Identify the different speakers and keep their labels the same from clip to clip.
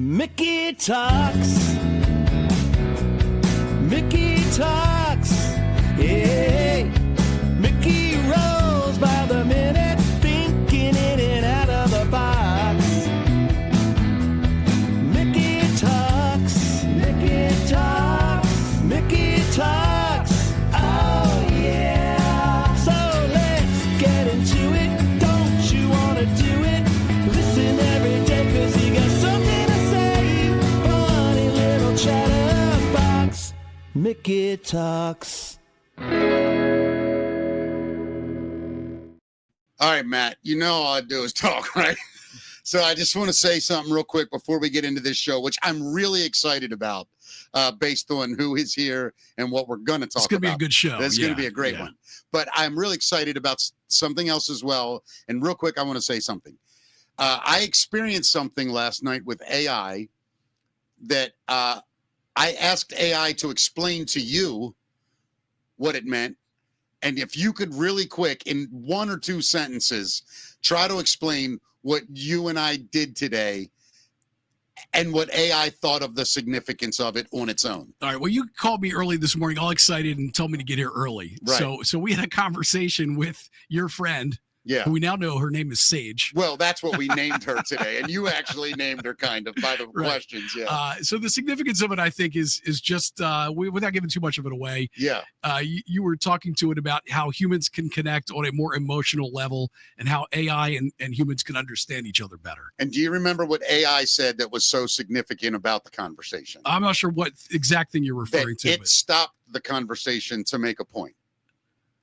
Speaker 1: Mickey talks. Mickey talks. Hey, Mickey rolls by the minute, thinking in and out of the box. Mickey talks. Mickey talks. Mickey talks. Oh yeah. So let's get into it. Don't you wanna do it? Listen every day 'cause he got something to say. Funny little chatterbox. Mickey talks.
Speaker 2: All right, Matt, you know all I do is talk, right? So I just want to say something real quick before we get into this show, which I'm really excited about based on who is here and what we're going to talk about.
Speaker 3: It's going to be a good show.
Speaker 2: It's going to be a great one. But I'm really excited about something else as well. And real quick, I want to say something. I experienced something last night with AI that I asked AI to explain to you what it meant. And if you could really quick, in 1 or 2 sentences, try to explain what you and I did today and what AI thought of the significance of it on its own.
Speaker 3: All right. Well, you called me early this morning, all excited, and told me to get here early.
Speaker 2: Right.
Speaker 3: So we had a conversation with your friend.
Speaker 2: Yeah.
Speaker 3: Who we now know her name is Sage.
Speaker 2: Well, that's what we named her today. And you actually named her kind of by the questions. Yeah.
Speaker 3: So the significance of it, I think, is just without giving too much of it away.
Speaker 2: Yeah.
Speaker 3: You were talking to it about how humans can connect on a more emotional level and how AI and humans can understand each other better.
Speaker 2: And do you remember what AI said that was so significant about the conversation?
Speaker 3: I'm not sure what exact thing you're referring to.
Speaker 2: It stopped the conversation to make a point.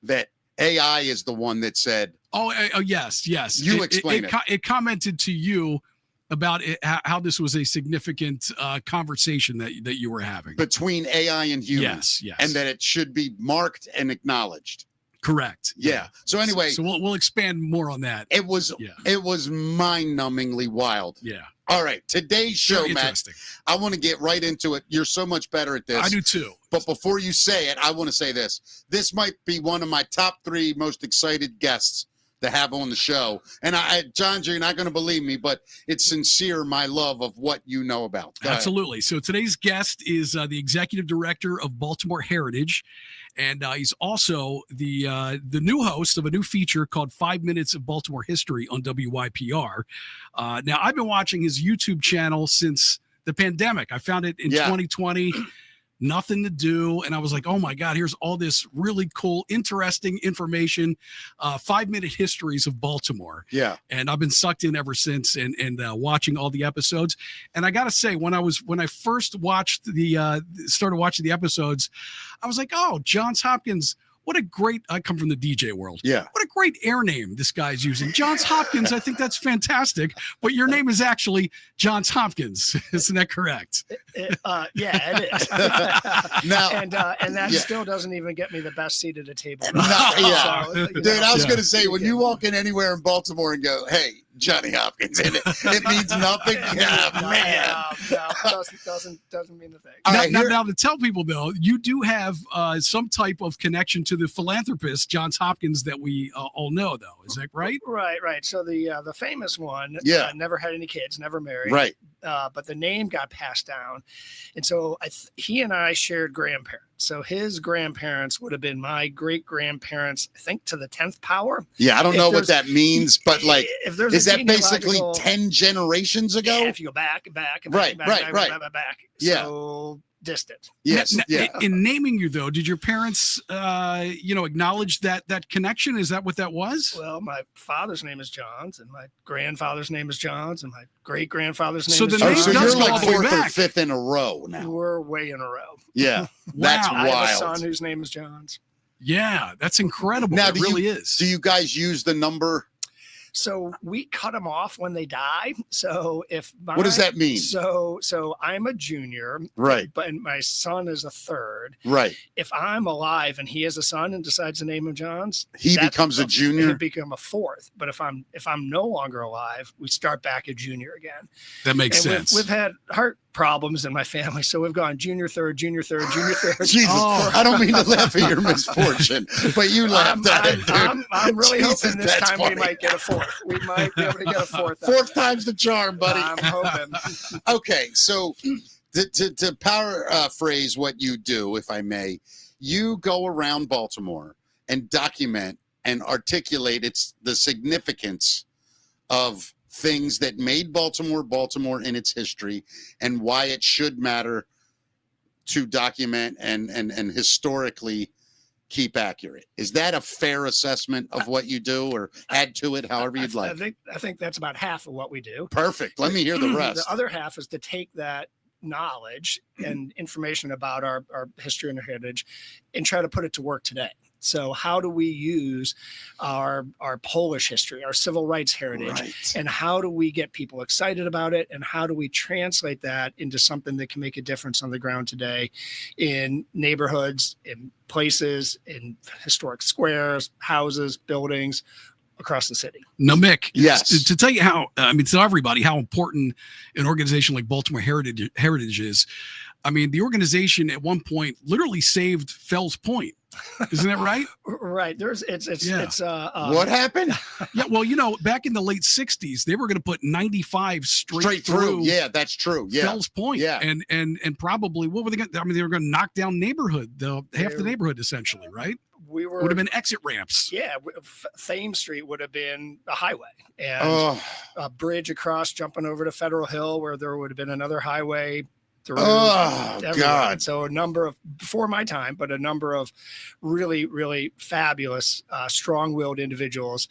Speaker 2: That AI is the one that said,
Speaker 3: Oh, yes.
Speaker 2: You explain it.
Speaker 3: It commented to you about how this was a significant conversation that you were having.
Speaker 2: Between AI and humans.
Speaker 3: Yes.
Speaker 2: And that it should be marked and acknowledged.
Speaker 3: Correct.
Speaker 2: Yeah. So anyway.
Speaker 3: So we'll expand more on that.
Speaker 2: It was mind-numbingly wild.
Speaker 3: Yeah.
Speaker 2: All right. Today's show,
Speaker 3: Very
Speaker 2: Matt, I want to get right into it. You're so much better at this.
Speaker 3: I do too.
Speaker 2: But before you say it, I want to say this. This might be one of my top 3 most excited guests to have on the show. And John, you're not going to believe me, but it's sincere, my love of what you know about.
Speaker 3: Absolutely. So today's guest is the executive director of Baltimore Heritage. And he's also the new host of a new feature called 5 Minutes of Baltimore History on WYPR. Now, I've been watching his YouTube channel since the pandemic. I found it in 2020. Nothing to do. And I was like, oh my God, here's all this really cool, interesting information, 5-minute histories of Baltimore.
Speaker 2: Yeah.
Speaker 3: And I've been sucked in ever since and watching all the episodes. And I got to say, when I first watched started watching the episodes, I was like, oh, Johns Hopkins, what a great, I come from the DJ world.
Speaker 2: Yeah.
Speaker 3: What a great air name this guy's using. Johns Hopkins, I think that's fantastic. But your name is actually Johns Hopkins. Isn't that correct?
Speaker 4: Yeah, it is.
Speaker 2: Now,
Speaker 4: and that still doesn't even get me the best seat at the table.
Speaker 2: Dude, I was going to say, when you walk in anywhere in Baltimore and go, hey, Johnny Hopkins in it, it means nothing.
Speaker 4: Doesn't mean a thing.
Speaker 3: Now, to tell people, though, you do have some type of connection to the philanthropist, Johns Hopkins, that we all know, though. Is that right?
Speaker 4: Right. So the famous one never had any kids, never married.
Speaker 2: Right.
Speaker 4: But the name got passed down. And so he and I shared grandparents. So his grandparents would have been my great-grandparents, I think, to the 10th power.
Speaker 2: Yeah, I don't know what that means, but like,
Speaker 4: is
Speaker 2: that basically 10 generations ago?
Speaker 4: Yeah, if you go back.
Speaker 2: Right. Yeah.
Speaker 4: So distant.
Speaker 2: Yes.
Speaker 3: In naming you, though, did your parents, acknowledge that connection? Is that what that was?
Speaker 4: Well, my father's name is Johns, and my grandfather's name is Johns, and my great-grandfather's name is
Speaker 3: the
Speaker 4: Johns.
Speaker 3: name
Speaker 2: so
Speaker 3: does
Speaker 2: you're
Speaker 3: go
Speaker 2: like
Speaker 3: all the way
Speaker 2: 4th or
Speaker 3: back.
Speaker 2: 5th in a row now.
Speaker 4: We're way in a row.
Speaker 2: Yeah, that's
Speaker 3: Wow.
Speaker 4: I have a
Speaker 2: wild.
Speaker 4: son whose name is Johns.
Speaker 3: Yeah, that's incredible.
Speaker 2: Now,
Speaker 3: it really is.
Speaker 2: Do you guys use the number?
Speaker 4: So we cut them off when they die. So
Speaker 2: what does that mean?
Speaker 4: So I'm a junior,
Speaker 2: Right.
Speaker 4: But my son is a 3rd.
Speaker 2: Right.
Speaker 4: If I'm alive and he has a son and decides to name him Johns,
Speaker 2: He becomes a junior?
Speaker 4: He'd become a 4th. But if I'm no longer alive, we start back at junior again.
Speaker 3: That makes sense.
Speaker 4: We've had heart problems in my family, so we've gone junior, 3rd, junior, 3rd, junior, 3rd.
Speaker 2: Jesus, I don't mean to laugh at your misfortune, but you laughed at it, dude.
Speaker 4: I'm really
Speaker 2: Jesus,
Speaker 4: hoping this
Speaker 2: that's
Speaker 4: time
Speaker 2: funny.
Speaker 4: we might get a 4th. fourth. We might be able to get a fourth.
Speaker 2: Fourth time's the charm, buddy.
Speaker 4: I'm hoping.
Speaker 2: Okay, so to paraphrase what you do, if I may, you go around Baltimore and document and articulate the significance of things that made Baltimore in its history and why it should matter to document and historically keep accurate. Is that a fair assessment of what you do, or add to it however you'd like?
Speaker 4: I think that's about half of what we do.
Speaker 2: Perfect. Let me hear the rest.
Speaker 4: The other half is to take that knowledge and information about our history and our heritage and try to put it to work today. So how do we use our Polish history, our civil rights heritage, and how do we get people excited about it? And how do we translate that into something that can make a difference on the ground today in neighborhoods, in places, in historic squares, houses, buildings across the city?
Speaker 3: Now, Mick,
Speaker 2: yes,
Speaker 3: to tell you how, tell everybody how important an organization like Baltimore Heritage is. I mean, the organization at one point literally saved Fells Point. Isn't that right?
Speaker 4: Right.
Speaker 2: What happened?
Speaker 3: Yeah. Well, back in the late 60s, they were going to put 95 straight through.
Speaker 2: Yeah, that's true. Yeah.
Speaker 3: Fells Point.
Speaker 2: Yeah.
Speaker 3: And probably what were they going to, they were going to knock down half the neighborhood essentially, right? Would have been exit ramps.
Speaker 4: Yeah. Thames Street would have been a highway and a bridge across jumping over to Federal Hill where there would have been another highway. God. So before my time, but a number of really, really fabulous, strong-willed individuals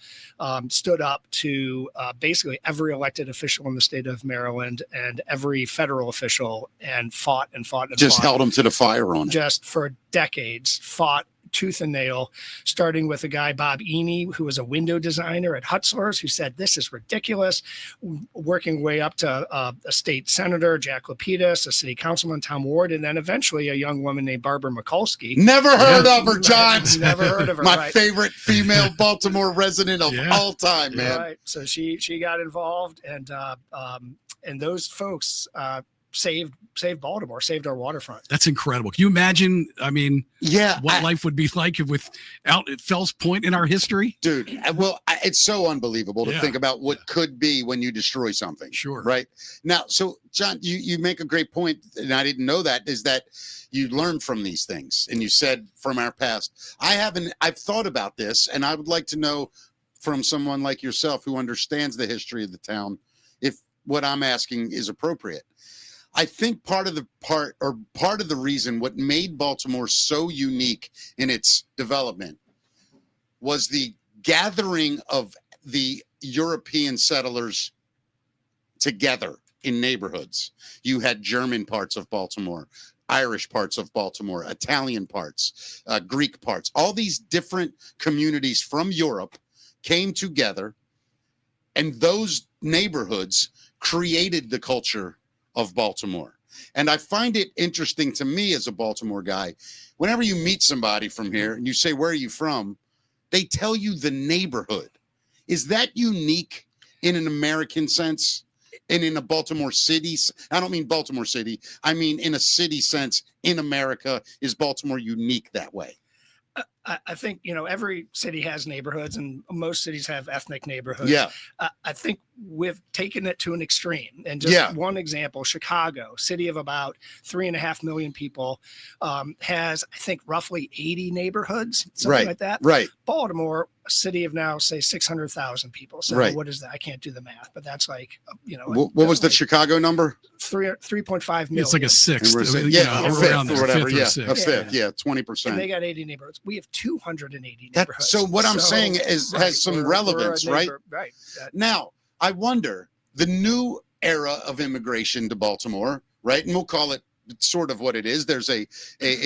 Speaker 4: stood up to basically every elected official in the state of Maryland and every federal official and fought.
Speaker 2: Just held them to the fire on it.
Speaker 4: Just for decades, fought tooth and nail, starting with a guy, Bob Eney, who was a window designer at Hutzler's, who said, this is ridiculous, working way up to a state senator, Jack Lapidus, a city councilman, Tom Ward, and then eventually a young woman named Barbara Mikulski.
Speaker 2: Never heard of her, John.
Speaker 4: Never heard of her.
Speaker 2: My favorite female Baltimore resident of all time, man.
Speaker 4: Right. So she got involved, and those folks saved Baltimore, saved our waterfront.
Speaker 3: That's incredible. Can you imagine? What life would be like without Fells Point in our history?
Speaker 2: Dude, well, it's so unbelievable to think about what could be when you destroy something.
Speaker 3: Sure.
Speaker 2: Right. Now, so John, you make a great point, and I didn't know that, is that you learn from these things. And you said from our past. I've thought about this, and I would like to know from someone like yourself who understands the history of the town, if what I'm asking is appropriate. I think part of the reason what made Baltimore so unique in its development was the gathering of the European settlers together in neighborhoods. You had German parts of Baltimore, Irish parts of Baltimore, Italian parts, Greek parts. All these different communities from Europe came together, and those neighborhoods created the culture of Baltimore. And I find it interesting to me as a Baltimore guy, whenever you meet somebody from here and you say, where are you from? They tell you the neighborhood. Is that unique in an American sense? And in a Baltimore city? I don't mean Baltimore City. I mean, in a city sense, in America, is Baltimore unique that way?
Speaker 4: I think, every city has neighborhoods, and most cities have ethnic neighborhoods.
Speaker 2: Yeah.
Speaker 4: I think we've taken it to an extreme. And just one example, Chicago, city of about 3.5 million people, has, I think, roughly 80 neighborhoods, something like that.
Speaker 2: Right.
Speaker 4: Baltimore, a city of now, say, 600,000 people. So what is that? I can't do the math, but that's like,
Speaker 2: what was the Chicago number?
Speaker 4: 3.5 million.
Speaker 3: It's like a sixth.
Speaker 2: A fifth or whatever. A fifth. 20%.
Speaker 4: And they got 80 neighborhoods. We have 280 neighborhoods.
Speaker 2: So what I'm saying has some relevance, right?
Speaker 4: Right.
Speaker 2: Now, I wonder, the new era of immigration to Baltimore, right? And we'll call it sort of what it is. There's a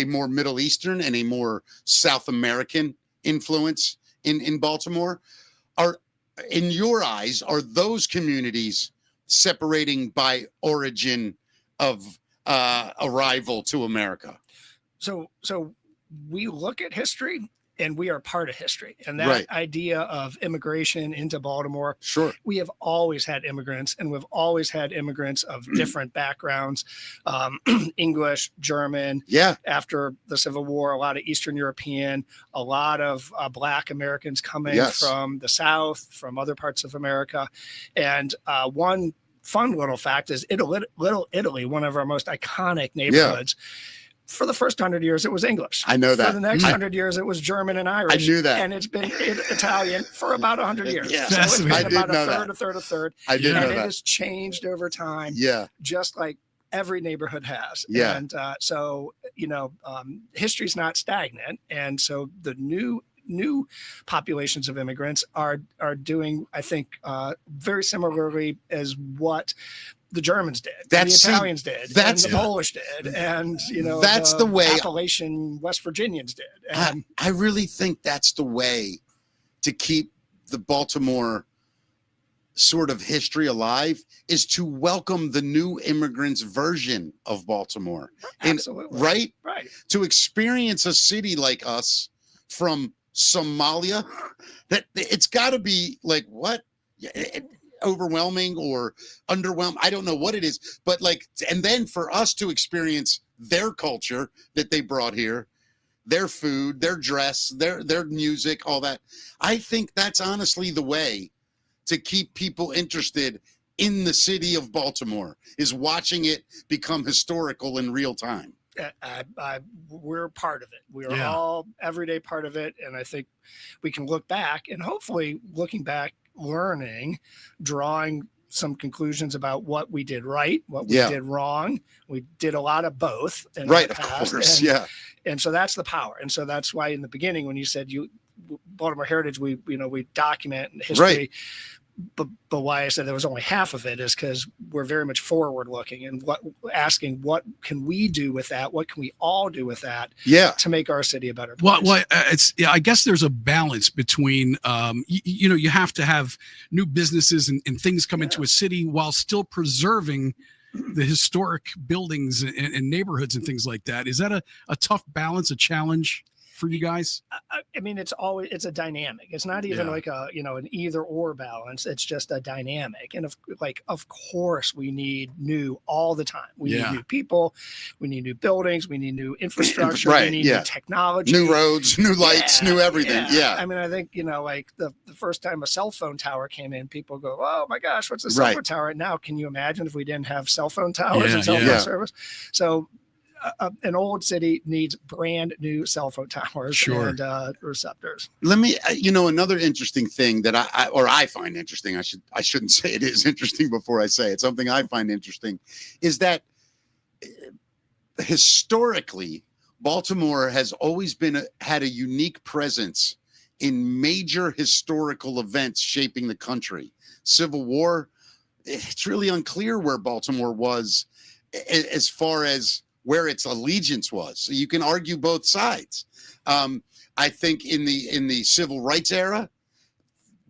Speaker 2: more Middle Eastern and a more South American influence in Baltimore. In your eyes, are those communities separating by origin of arrival to America?
Speaker 4: So we look at history, and we are part of history. And that
Speaker 2: Right.
Speaker 4: idea of immigration into Baltimore,
Speaker 2: Sure.
Speaker 4: we have always had immigrants, and we've always had immigrants of different backgrounds, English, German.
Speaker 2: Yeah.
Speaker 4: After the Civil War, a lot of Eastern European, a lot of Black Americans coming
Speaker 2: Yes.
Speaker 4: from the South, from other parts of America. And one fun little fact is Little Italy, one of our most iconic neighborhoods. For the first 100 years, it was English.
Speaker 2: I know that.
Speaker 4: For the next 100 years, it was German and Irish.
Speaker 2: I knew that.
Speaker 4: And it's been Italian for about 100 years.
Speaker 2: Yeah.
Speaker 4: So it's been
Speaker 2: I did
Speaker 4: about
Speaker 2: know
Speaker 4: a third,
Speaker 2: that.
Speaker 4: a third, a third.
Speaker 2: I did know
Speaker 4: And it
Speaker 2: that.
Speaker 4: has changed over time,
Speaker 2: Yeah.
Speaker 4: just like every neighborhood has.
Speaker 2: Yeah.
Speaker 4: And so, history's not stagnant. And so the new populations of immigrants are doing, I think, very similarly as what the Germans did, the Italians did, and the Polish did, and
Speaker 2: that's the way
Speaker 4: Appalachian West Virginians did. And
Speaker 2: I really think that's the way to keep the Baltimore sort of history alive, is to welcome the new immigrants version of Baltimore.
Speaker 4: absolutely.
Speaker 2: Right?
Speaker 4: Right.
Speaker 2: To experience a city like us from Somalia, that it's got to be like, what? Overwhelming or underwhelming. I don't know what it is, but and then for us to experience their culture that they brought here, their food, their dress, their music, all that. I think that's honestly the way to keep people interested in the city of Baltimore, is watching it become historical in real time.
Speaker 4: We're part of it. We are all everyday part of it. And I think we can look back, and hopefully looking back, learning, drawing some conclusions about what we did right, what we did wrong. We did a lot of both.
Speaker 2: Right, of course.
Speaker 4: And so that's the power. And so that's why in the beginning, when you said Baltimore Heritage, we document history.
Speaker 2: Right.
Speaker 4: But why I said there was only half of it is because we're very much forward looking and asking what can we do with that? What can we all do with that?
Speaker 2: Yeah.
Speaker 4: To make our city a better place?
Speaker 3: Well, I guess there's a balance between, you have to have new businesses and things come into a city while still preserving the historic buildings and neighborhoods and things like that. Is that a tough balance, a challenge for you guys?
Speaker 4: I mean, it's a dynamic. It's not even like an either or balance. It's just a dynamic. And of course we need new all the time. We need new people, we need new buildings, we need new infrastructure, we need new technology,
Speaker 2: new roads, new lights, new everything. Yeah.
Speaker 4: I mean, I think, the first time a cell phone tower came in, people go, oh my gosh, what's a cell phone tower? Now, can you imagine if we didn't have cell phone towers and cell phone service? So an old city needs brand new cell phone towers and receptors.
Speaker 2: Let me, another interesting thing that I find interesting. I shouldn't say it is interesting before I say it. Something I find interesting is that historically, Baltimore has always had a unique presence in major historical events shaping the country. Civil War. It's really unclear where Baltimore was as far as where its allegiance was. So you can argue both sides. I think in the civil rights era,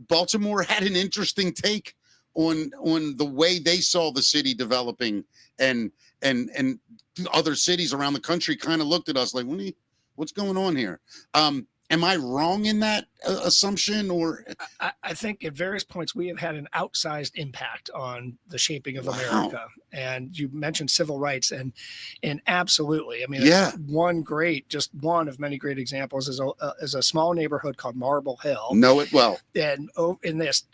Speaker 2: Baltimore had an interesting take on the way they saw the city developing, and other cities around the country kind of looked at us like, what's going on here? Am I wrong in that assumption? Or
Speaker 4: I think at various points we have had an outsized impact on the shaping of America. And you mentioned civil rights, and absolutely. I mean, one of many great examples is a small neighborhood called Marble Hill.
Speaker 2: Know it well.
Speaker 4: And in this,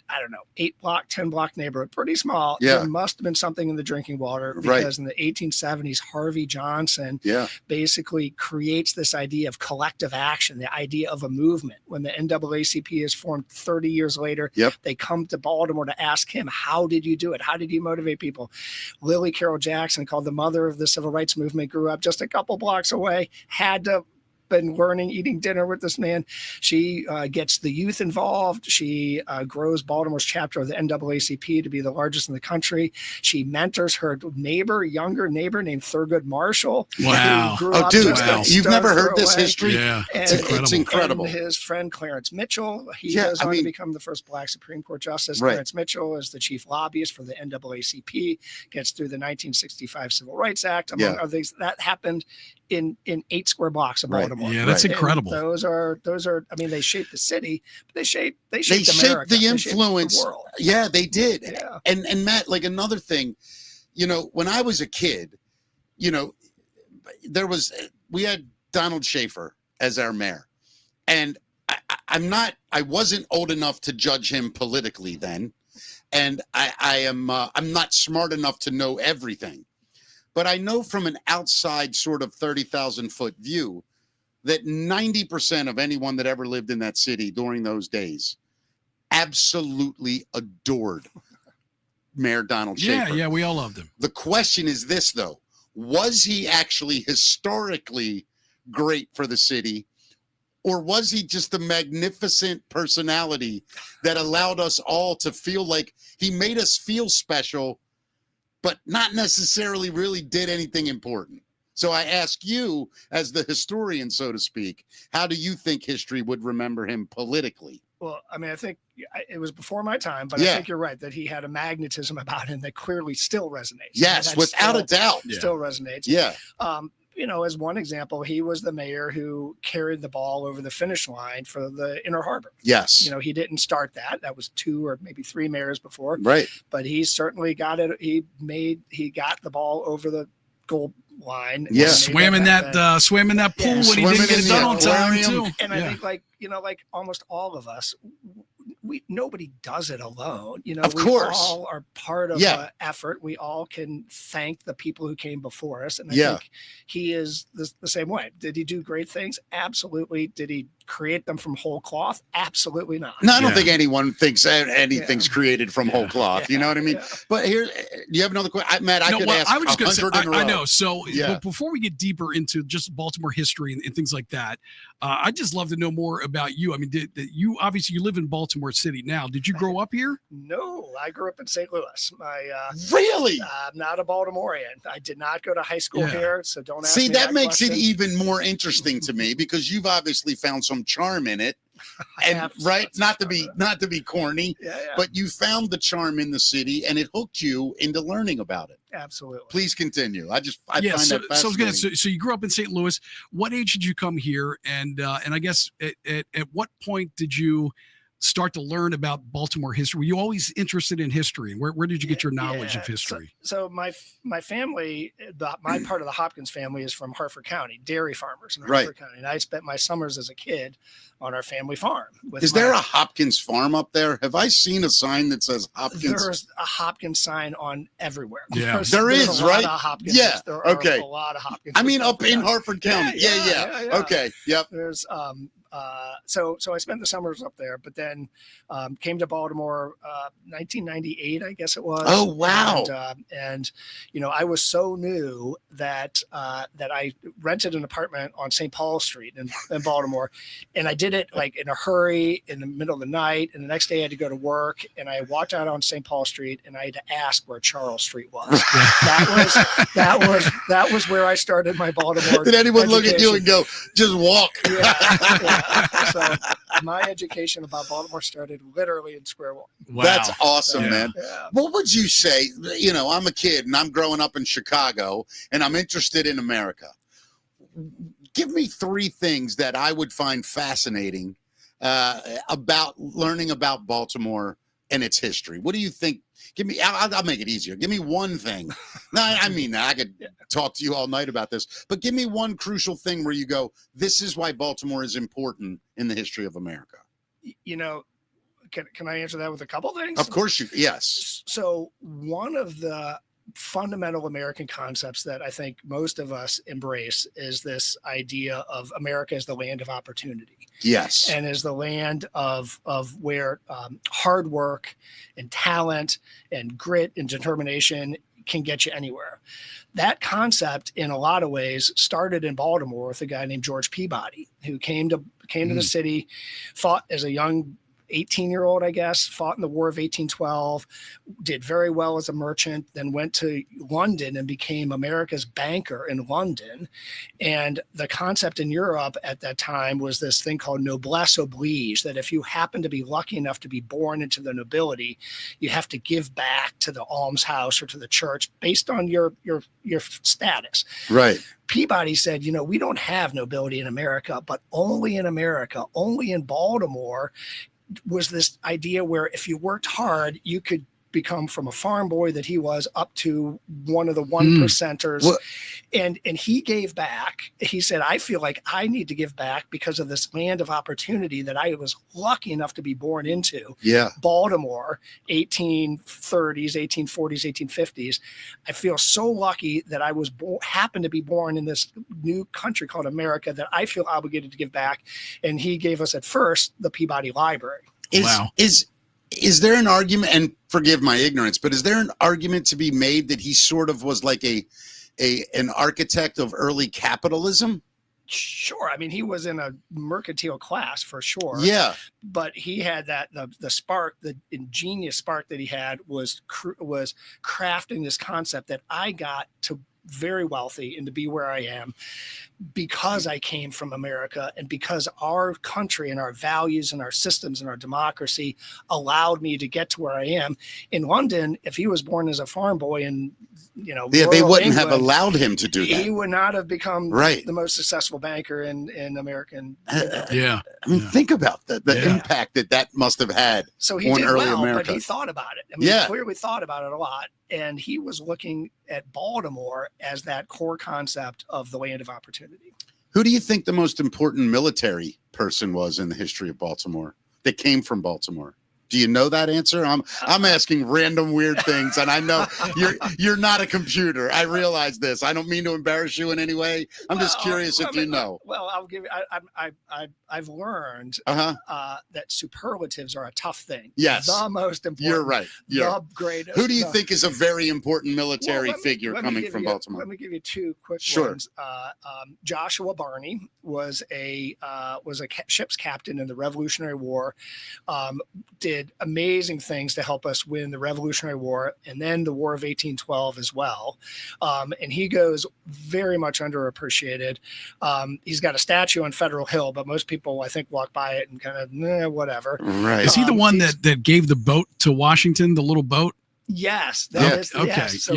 Speaker 4: 8-block, 10-block neighborhood, pretty small. There must have been something in the drinking water, because in the 1870s, Harvey Johnson basically creates this idea of collective action, the idea of a movement. When the NAACP is formed 30 years later, they come to Baltimore to ask him, how did you do it? How did you motivate people? Lily Carroll Jackson, called the mother of the civil rights movement, grew up just a couple blocks away, had to been learning, eating dinner with this man. She gets the youth involved. She grows Baltimore's chapter of the NAACP to be the largest in the country. She mentors her younger neighbor named Thurgood Marshall.
Speaker 3: Wow.
Speaker 2: Oh, dude, you've never heard this history?
Speaker 3: Yeah,
Speaker 2: it's incredible.
Speaker 4: And his friend Clarence Mitchell, he goes on to become the first Black Supreme Court justice. Clarence Mitchell is the chief lobbyist for the NAACP, gets through the 1965 Civil Rights Act, among other things. That happened in 8 square blocks of Baltimore. Baltimore.
Speaker 3: Yeah, that's
Speaker 2: Right.
Speaker 3: incredible.
Speaker 4: And those are. I mean, they shaped the city, but they shaped
Speaker 2: They
Speaker 4: America.
Speaker 2: shaped the
Speaker 4: They
Speaker 2: influence.
Speaker 4: the world.
Speaker 2: Yeah, they did.
Speaker 4: Yeah.
Speaker 2: And Matt, like another thing, when I was a kid, we had Donald Schaefer as our mayor, and I wasn't old enough to judge him politically then, and I'm not smart enough to know everything, but I know from an outside sort of 30,000-foot view that 90% of anyone that ever lived in that city during those days absolutely adored Mayor Donald Schaefer.
Speaker 3: Yeah, we all loved him.
Speaker 2: The question is this, though. Was he actually historically great for the city, or was he just a magnificent personality that allowed us all to feel like he made us feel special, but not necessarily really did anything important? So I ask you, as the historian, so to speak, how do you think history would remember him politically?
Speaker 4: Well, I mean, I think it was before my time, but
Speaker 2: Yeah.
Speaker 4: I think you're right that he had a magnetism about him that clearly still resonates.
Speaker 2: Yes,
Speaker 4: That
Speaker 2: without a doubt.
Speaker 4: still resonates.
Speaker 2: Yeah.
Speaker 4: As one example, he was the mayor who carried the ball over the finish line for the Inner Harbor.
Speaker 2: Yes.
Speaker 4: He didn't start that. That was 2 or maybe 3 mayors before.
Speaker 2: Right.
Speaker 4: But he certainly got it. He got the ball over the goal line.
Speaker 2: Yeah.
Speaker 3: Swam in that pool when he
Speaker 2: Swimming
Speaker 3: didn't get
Speaker 2: in
Speaker 3: it
Speaker 2: the
Speaker 3: done on time
Speaker 2: aquarium.
Speaker 3: too.
Speaker 4: And I think like almost all of us, nobody does it alone.
Speaker 2: Of course.
Speaker 4: We all are part of
Speaker 2: Yeah.
Speaker 4: the effort. We all can thank the people who came before us. And I
Speaker 2: Yeah.
Speaker 4: think he is the same way. Did he do great things? Absolutely. Did he create them from whole cloth? Absolutely not.
Speaker 2: No, I don't
Speaker 3: Yeah.
Speaker 2: think anyone thinks anything's created from whole cloth. You know what I mean?
Speaker 4: Yeah.
Speaker 2: But here, do you have another question? Matt, I could ask
Speaker 3: I was just gonna say,
Speaker 2: 100 in a row.
Speaker 3: I know. So,
Speaker 2: Yeah.
Speaker 3: but before we get deeper into just Baltimore history and things like that, I'd just love to know more about you. I mean, you obviously you live in Baltimore City now. Did you grow up here?
Speaker 4: No, I grew up in St. Louis.
Speaker 2: Really?
Speaker 4: I'm not a Baltimorean. I did not go to high school
Speaker 3: Yeah.
Speaker 4: here, so don't ask
Speaker 2: See,
Speaker 4: me
Speaker 2: that makes
Speaker 4: question.
Speaker 2: it even more interesting to me because you've obviously found some charm in it.
Speaker 4: I
Speaker 2: And
Speaker 4: have
Speaker 2: right,
Speaker 4: some
Speaker 2: not to
Speaker 4: charm
Speaker 2: be
Speaker 4: in it.
Speaker 2: not to be corny,
Speaker 4: Yeah,
Speaker 2: but you found the charm in the city and it hooked you into learning about it.
Speaker 4: absolutely.
Speaker 2: Please continue. I find
Speaker 3: So,
Speaker 2: that
Speaker 3: so I was
Speaker 2: fascinating.
Speaker 3: gonna. So you grew up in St. Louis. What age did you come here? And I guess at what point did you start to learn about Baltimore history? Were you always interested in history? Where did you get your knowledge of history?
Speaker 4: So my family, my part of the Hopkins family is from Harford County, dairy farmers in
Speaker 2: Right.
Speaker 4: Harford County, and I spent my summers as a kid on our family farm.
Speaker 2: Is there a Hopkins farm up there? Have I seen a sign that says Hopkins?
Speaker 4: There's a Hopkins sign on everywhere.
Speaker 3: Yeah.
Speaker 2: There
Speaker 4: there's
Speaker 2: is,
Speaker 4: a lot
Speaker 2: right?
Speaker 4: of Hopkins.
Speaker 2: Yeah,
Speaker 4: There are
Speaker 2: okay.
Speaker 4: a lot of Hopkins.
Speaker 2: I mean, up in Harford County.
Speaker 4: Yeah,
Speaker 2: Yeah.
Speaker 4: yeah.
Speaker 2: Okay. Yep.
Speaker 4: There's so I spent the summers up there, but then came to Baltimore 1998, I guess it was.
Speaker 2: Oh, wow.
Speaker 4: And I was so new that I rented an apartment on St. Paul Street in Baltimore, and I did it like in a hurry in the middle of the night, and the next day I had to go to work, and I walked out on St. Paul Street, and I had to ask where Charles Street was. that was where I started my Baltimore.
Speaker 2: Did anyone look at you
Speaker 4: education.
Speaker 2: and go, just walk?
Speaker 4: Yeah. So my education about Baltimore started literally in square one.
Speaker 3: Wow.
Speaker 2: That's awesome,
Speaker 3: Yeah.
Speaker 2: man.
Speaker 4: Yeah.
Speaker 2: What would you say? I'm a kid and I'm growing up in Chicago and I'm interested in America. Give me 3 things that I would find fascinating about learning about Baltimore and its history. What do you think? Give me, I'll make it easier. Give me one thing. No, I mean, I could talk to you all night about this, but give me one crucial thing where you go, this is why Baltimore is important in the history of America.
Speaker 4: Can I answer that with a couple things?
Speaker 2: Of course yes.
Speaker 4: So one of the fundamental American concepts that I think most of us embrace is this idea of America as the land of opportunity.
Speaker 2: Yes.
Speaker 4: And as the land of where hard work and talent and grit and determination can get you anywhere. That concept, in a lot of ways, started in Baltimore with a guy named George Peabody, who came to the city, fought as a young 18-year-old, I guess, fought in the War of 1812, did very well as a merchant, then went to London and became America's banker in London. And the concept in Europe at that time was this thing called noblesse oblige, that if you happen to be lucky enough to be born into the nobility, you have to give back to the almshouse or to the church based on your status.
Speaker 2: Right.
Speaker 4: Peabody said, we don't have nobility in America, but only in America, only in Baltimore was this idea where if you worked hard, you could become from a farm boy that he was up to one of the 1%ers. And he gave back. He said, I feel like I need to give back because of this land of opportunity that I was lucky enough to be born into.
Speaker 2: Yeah.
Speaker 4: Baltimore, 1830s, 1840s, 1850s. I feel so lucky that I was happened to be born in this new country called America that I feel obligated to give back. And he gave us at first the Peabody Library.
Speaker 2: Is there an argument, and forgive my ignorance, but is there an argument to be made that he sort of was like an architect of early capitalism?
Speaker 4: Sure. I mean, he was in a mercantile class for sure.
Speaker 2: Yeah.
Speaker 4: But he had that the spark, the ingenious spark that he had was crafting this concept that I got to very wealthy and to be where I am because I came from America and because our country and our values and our systems and our democracy allowed me to get to where I am. In London, if he was born as a farm boy and
Speaker 2: they wouldn't have allowed him to do that.
Speaker 4: He would not have become
Speaker 2: right.
Speaker 4: the most successful banker in American.
Speaker 3: Yeah.
Speaker 2: I mean, think about the impact that must have had.
Speaker 4: So he
Speaker 2: on
Speaker 4: did
Speaker 2: early
Speaker 4: well,
Speaker 2: America.
Speaker 4: but he thought about it. I mean, he clearly thought about it a lot. And he was looking at Baltimore as that core concept of the land of opportunity.
Speaker 2: Who do you think the most important military person was in the history of Baltimore that came from Baltimore? Do you know that answer? I'm asking random weird things, and I know you're not a computer. I realize this. I don't mean to embarrass you in any way. I'm just curious if you know.
Speaker 4: Well, I'll give. I've learned that superlatives are a tough thing.
Speaker 2: Yes,
Speaker 4: the most important.
Speaker 2: You're right.
Speaker 4: The greatest.
Speaker 2: Who do you think is a very important military figure coming from Baltimore?
Speaker 4: Let me give you two quick ones. Joshua Barney was a ship's captain in the Revolutionary War. Did amazing things to help us win the Revolutionary War and then the War of 1812 as well. And he goes very much underappreciated. He's got a statue on Federal Hill, but most people, I think, walk by it and kind of, whatever.
Speaker 2: Right.
Speaker 3: Is he the one that gave the boat to Washington, the little boat?
Speaker 4: Yes.
Speaker 3: Okay.
Speaker 4: Yes. So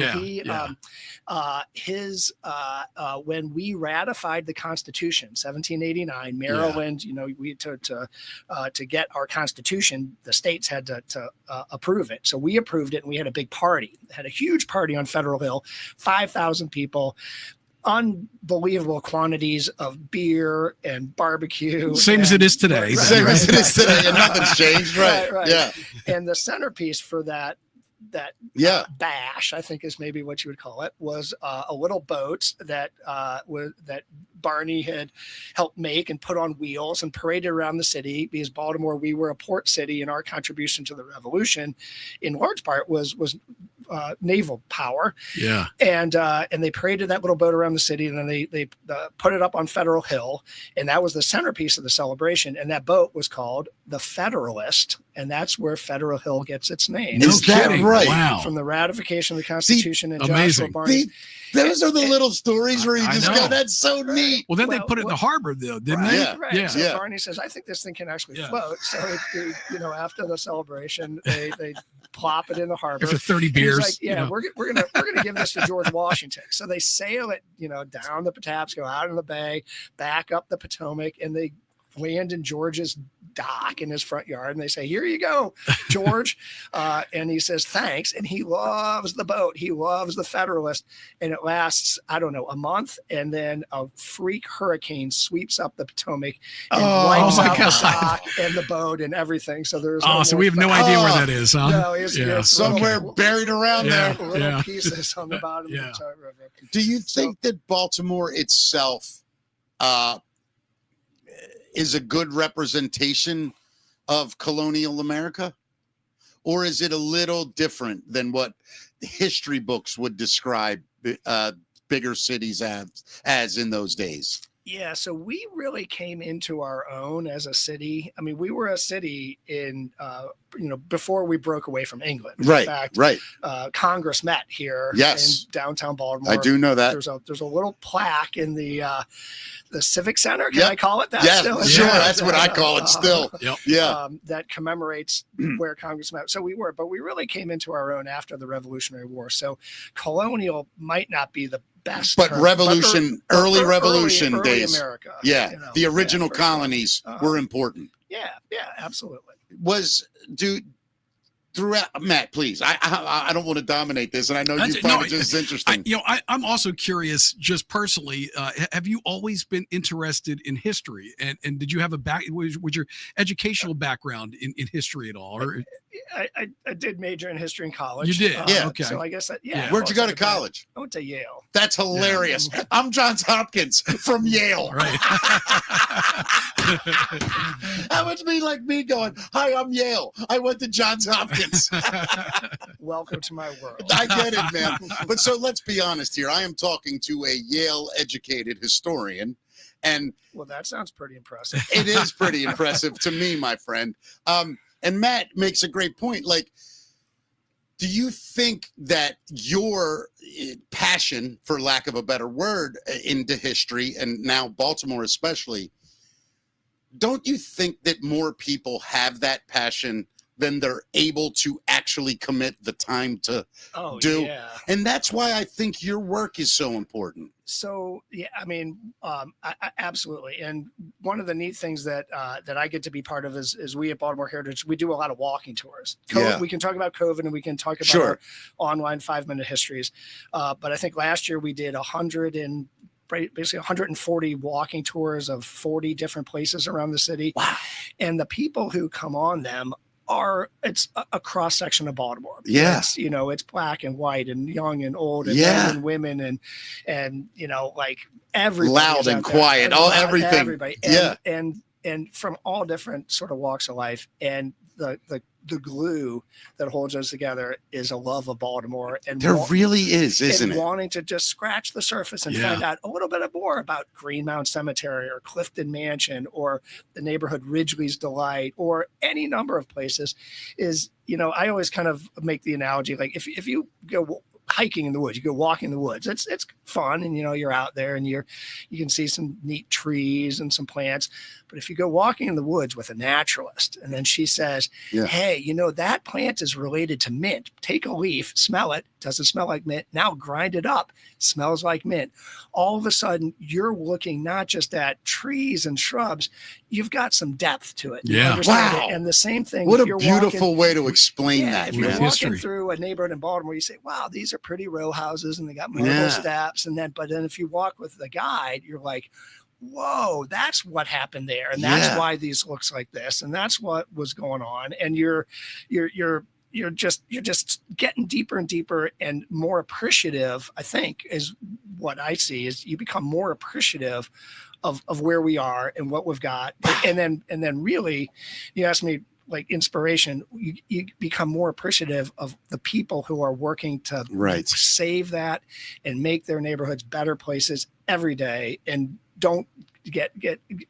Speaker 4: when we ratified the Constitution, 1789, Maryland, we to get our Constitution, the states had to approve it. So we approved it, and we had a big party. Had a huge party on Federal Hill, 5,000 people. Unbelievable quantities of beer and barbecue.
Speaker 3: Same as it is today.
Speaker 2: Same as it is today, and nothing's changed. Right. Yeah.
Speaker 4: And the centerpiece for that bash, I think is maybe what you would call it, was a little boat that Barney had helped make and put on wheels and paraded around the city, because Baltimore, we were a port city, and our contribution to the Revolution in large part was naval power.
Speaker 3: Yeah.
Speaker 4: And they paraded that little boat around the city, and then they put it up on Federal Hill, and that was the centerpiece of the celebration. And that boat was called the Federalist, and that's where Federal Hill gets its name.
Speaker 2: Is that right?
Speaker 3: Wow.
Speaker 4: From the ratification of the Constitution and
Speaker 3: amazing.
Speaker 4: Joshua Barney.
Speaker 2: Those are the little stories where you just go, that's so neat.
Speaker 3: Well, then they put it in the harbor, though, didn't they?
Speaker 2: Yeah.
Speaker 4: Right.
Speaker 3: Yeah.
Speaker 4: So Barney says, I think this thing can actually float. So, after the celebration, they plop it in the harbor.
Speaker 3: After 30 beers.
Speaker 4: Like, we're gonna give this to George Washington. So they sail it, down the Patapsco, out in the bay, back up the Potomac, and they land in George's dock in his front yard, and they say, here you go, George. And he says, thanks. And he loves the boat. He loves the Federalist. And it lasts, I don't know, a month. And then a freak hurricane sweeps up the Potomac and wipes out the dock and the boat and everything. So there's
Speaker 3: so we have no idea where that is, huh?
Speaker 4: No, it's
Speaker 2: somewhere buried around there.
Speaker 4: Little pieces on the bottom of the Potomac River.
Speaker 2: Do you think that Baltimore itself is a good representation of colonial America? Or is it a little different than what history books would describe bigger cities as in those days?
Speaker 4: Yeah, so we really came into our own as a city. I mean, we were a city in, before we broke away from England.
Speaker 2: Right,
Speaker 4: In fact,
Speaker 2: right.
Speaker 4: Congress met here
Speaker 2: Yes.
Speaker 4: in downtown Baltimore.
Speaker 2: I do know that.
Speaker 4: There's a little plaque in the Civic Center. Can I call it that?
Speaker 2: Yeah,
Speaker 4: still?
Speaker 2: sure. That's what I call it still.
Speaker 3: Yep.
Speaker 2: Yeah.
Speaker 4: That commemorates where Congress met. So we really came into our own after the Revolutionary War. So colonial might not be the best
Speaker 2: But
Speaker 4: term,
Speaker 2: revolution, early revolution
Speaker 4: early
Speaker 2: days.
Speaker 4: America.
Speaker 2: Yeah. The original
Speaker 4: for sure.
Speaker 2: colonies were important.
Speaker 4: Yeah, absolutely.
Speaker 2: Throughout, Matt, please. I don't want to dominate this, and I know you find it just interesting.
Speaker 3: I'm also curious, just personally. Have you always been interested in history, and did you have was your educational background in history at all? Or
Speaker 4: I did major in history in college.
Speaker 3: You did,
Speaker 2: yeah.
Speaker 3: Okay.
Speaker 4: So I guess
Speaker 2: Where'd you go to college?
Speaker 4: I went to Yale.
Speaker 2: That's hilarious. I'm Johns Hopkins from Yale.
Speaker 3: Right.
Speaker 2: That would be like me going, "Hi, I'm Yale. I went to Johns Hopkins."
Speaker 4: Welcome to my world.
Speaker 2: I get it, man. But so let's be honest here. I am talking to a Yale-educated historian, and
Speaker 4: well, that sounds pretty impressive.
Speaker 2: it is pretty impressive to me, my friend. And Matt makes a great point. Like, do you think that your passion, for lack of a better word, into history, and now Baltimore especially, don't you think that more people have that passion than they're able to actually commit the time to do?
Speaker 4: Yeah.
Speaker 2: And that's why I think your work is so important.
Speaker 4: So yeah, I mean, I absolutely. And one of the neat things that I get to be part of is we at Baltimore Heritage, we do a lot of walking tours. We can talk about COVID, and we can talk about our online 5-minute histories. But I think last year we did basically 140 walking tours of 40 different places around the city.
Speaker 2: Wow.
Speaker 4: And the people who come on them it's a cross section of Baltimore.
Speaker 2: Yeah.
Speaker 4: It's black and white and young and old and men and women and like everybody,
Speaker 2: loud and quiet, everything.
Speaker 4: Everybody. And from all different sort of walks of life. And the glue that holds us together is a love of Baltimore. And
Speaker 2: there really is, isn't it?
Speaker 4: Wanting to just scratch the surface and find out a little bit more about Greenmount Cemetery or Clifton Mansion or the neighborhood Ridgely's Delight or any number of places is, I always kind of make the analogy, like if you go hiking in the woods, you go walking in the woods, it's fun, and you're out there and you can see some neat trees and some plants. But if you go walking in the woods with a naturalist and then she says, hey, that plant is related to mint, take a leaf, smell it, doesn't smell like mint, now grind it up, smells like mint, all of a sudden you're looking not just at trees and shrubs, you've got some depth to it.
Speaker 2: Wow.
Speaker 4: And the same thing,
Speaker 2: what a beautiful way to explain that.
Speaker 4: If you're walking through a neighborhood in Baltimore, you say, wow, these are pretty row houses and they got marble steps. But then if you walk with the guide, you're like, whoa, that's what happened there. And that's why these looks like this. And that's what was going on. And you're just getting deeper and deeper and more appreciative, I think, is what I see, is you become more appreciative of where we are and what we've got. And then really, you asked me, like inspiration, you become more appreciative of the people who are working to save that and make their neighborhoods better places every day, and don't get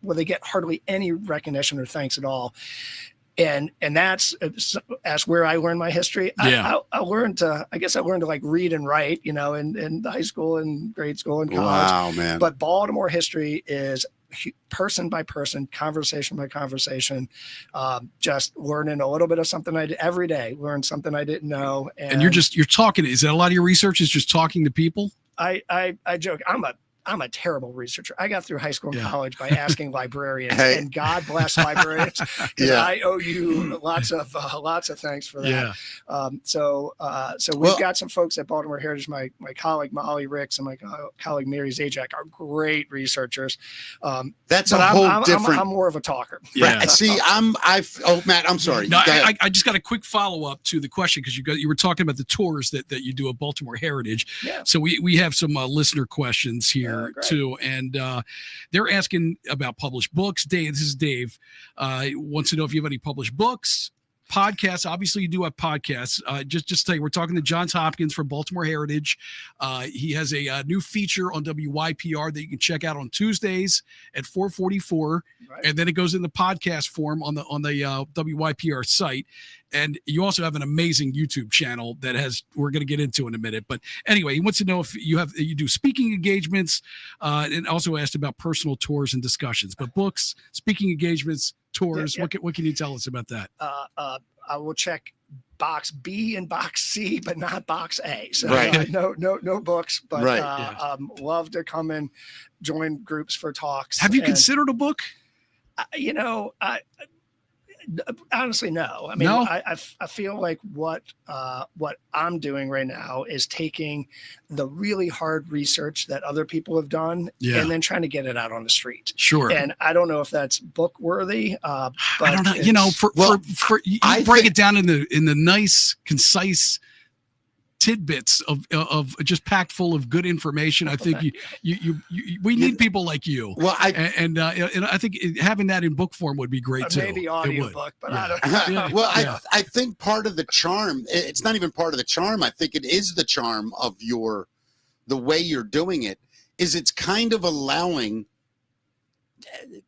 Speaker 4: they get hardly any recognition or thanks at all. And that's where I learned my history. I learned to like read and write, in high school and grade school and college.
Speaker 2: Wow, man.
Speaker 4: But Baltimore history is person by person, conversation by conversation, just learning a little bit of something I did every day, learn something I didn't know. And you're
Speaker 3: talking. Is that a lot of your research is just talking to people?
Speaker 4: I joke. I'm a terrible researcher. I got through high school and college by asking librarians, and God bless librarians, because I owe you lots of thanks for that. So we've got some folks at Baltimore Heritage. My colleague Molly Ricks and my colleague Mary Zajac are great researchers.
Speaker 2: That's a whole different.
Speaker 4: I'm more of a talker.
Speaker 2: Yeah. See, Matt, I'm sorry.
Speaker 3: No, I just got a quick follow up to the question, because you were talking about the tours that you do at Baltimore Heritage.
Speaker 4: Yeah.
Speaker 3: So we have some listener questions here too, and they're asking about published books. Dave, this is Dave, wants to know if you have any published books, podcasts. Obviously, you do have podcasts. Just to tell you, we're talking to Johns Hopkins from Baltimore Heritage. He has a new feature on WYPR that you can check out on Tuesdays at 4:44, and then it goes in the podcast form on the WYPR site. And you also have an amazing YouTube channel that we're going to get into in a minute. But anyway, he wants to know if you do speaking engagements, and also asked about personal tours and discussions. But books, speaking engagements, tours. Yeah. What can you tell us about that?
Speaker 4: I will check box B and box C, but not box A. So no books, but love to come and join groups for talks.
Speaker 3: Have you considered a book?
Speaker 4: Honestly, no. I mean, no? I feel like what I'm doing right now is taking the really hard research that other people have done and then trying to get it out on the street.
Speaker 3: Sure.
Speaker 4: And I don't know if that's book worthy. But
Speaker 3: I don't know. You break it down in the nice, concise tidbits of just packed full of good information. I think we need people like you.
Speaker 2: Well,
Speaker 3: and I think having that in book form would be great too.
Speaker 4: Maybe audio book, but I don't.
Speaker 2: Well, I think part of the charm. It's not even part of the charm. I think it is the charm of the way you're doing it. Is it's kind of allowing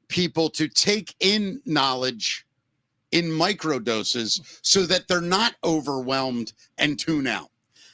Speaker 2: people to take in knowledge in micro doses so that they're not overwhelmed and tune out.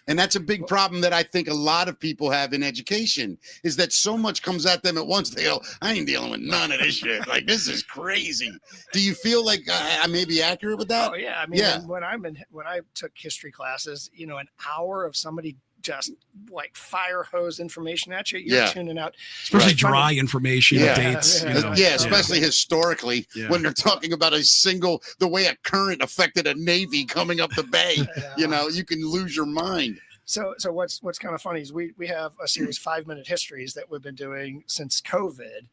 Speaker 2: And that's a big problem that I think a lot of people have in education, is that so much comes at them at once. They go, I ain't dealing with none of this shit. Like, this is crazy. Do you feel like I may be accurate with that?
Speaker 4: Oh, yeah. I mean, when I took history classes, an hour of somebody just like fire hose information at you, you're tuning out.
Speaker 3: Especially dry information, dates.
Speaker 2: Especially historically, when they're talking about the way a current affected a navy coming up the bay. You can lose your mind.
Speaker 4: So what's kind of funny is we have a series 5-minute histories that we've been doing since COVID.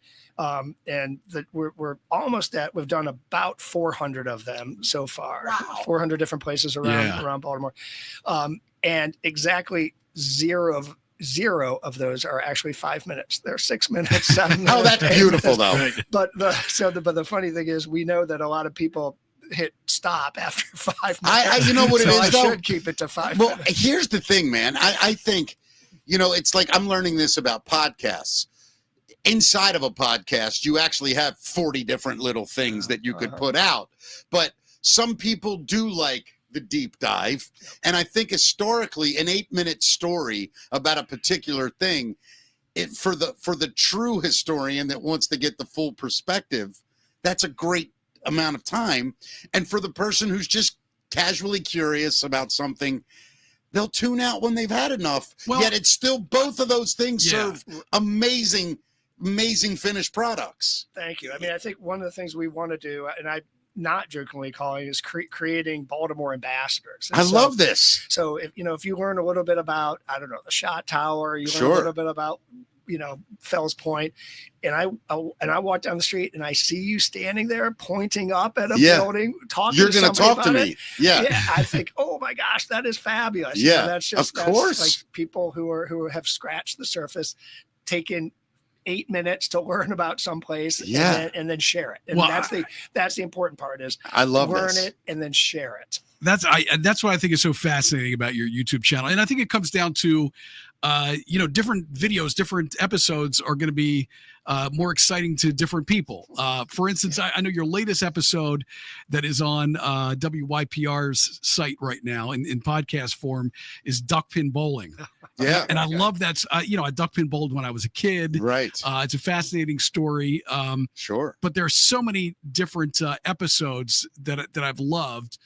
Speaker 4: And that we're almost at, we've done about 400 of them so far. Wow. 400 different places around Baltimore. And exactly zero of those are actually 5 minutes. They're 6 minutes, 7 minutes.
Speaker 2: Oh, that's beautiful though.
Speaker 4: But the funny thing is, we know that a lot of people hit stop after 5 minutes.
Speaker 2: You know what it is,
Speaker 4: I
Speaker 2: though?
Speaker 4: should keep it to 5 minutes.
Speaker 2: Well, here's the thing, man. I think, it's like I'm learning this about podcasts. Inside of a podcast, you actually have 40 different little things that you could put out. But some people do like the deep dive. And I think historically, an 8-minute story about a particular thing, for the true historian that wants to get the full perspective, that's a great amount of time. And for the person who's just casually curious about something, they'll tune out when they've had enough. Yet it's still, both of those things serve amazing finished products.
Speaker 4: Thank you. I mean, I think one of the things we want to do, and I not jokingly calling, is creating Baltimore ambassadors. And
Speaker 2: I love this.
Speaker 4: So if you learn a little bit about, I don't know, the Shot Tower, you learn a little bit about Fells Point, and I walk down the street and I see you standing there pointing up at a building, talking.
Speaker 2: You're going to talk to me.
Speaker 4: Yeah. I think, oh my gosh, that is fabulous.
Speaker 2: Yeah,
Speaker 4: that's
Speaker 2: of course.
Speaker 4: Like people who have scratched the surface, taken 8 minutes to learn about someplace, and then share it. And that's the important part, is
Speaker 2: I love
Speaker 4: learn it and then share it.
Speaker 3: That's why I think it's so fascinating about your YouTube channel. And I think it comes down to, different videos, different episodes are going to be more exciting to different people. For instance, I know your latest episode that is on WYPR's site right now in podcast form is duckpin bowling.
Speaker 2: Yeah.
Speaker 3: And I love that. I duckpin bowled when I was a kid.
Speaker 2: Right.
Speaker 3: It's a fascinating story.
Speaker 2: Sure.
Speaker 3: But there are so many different episodes that I've loved.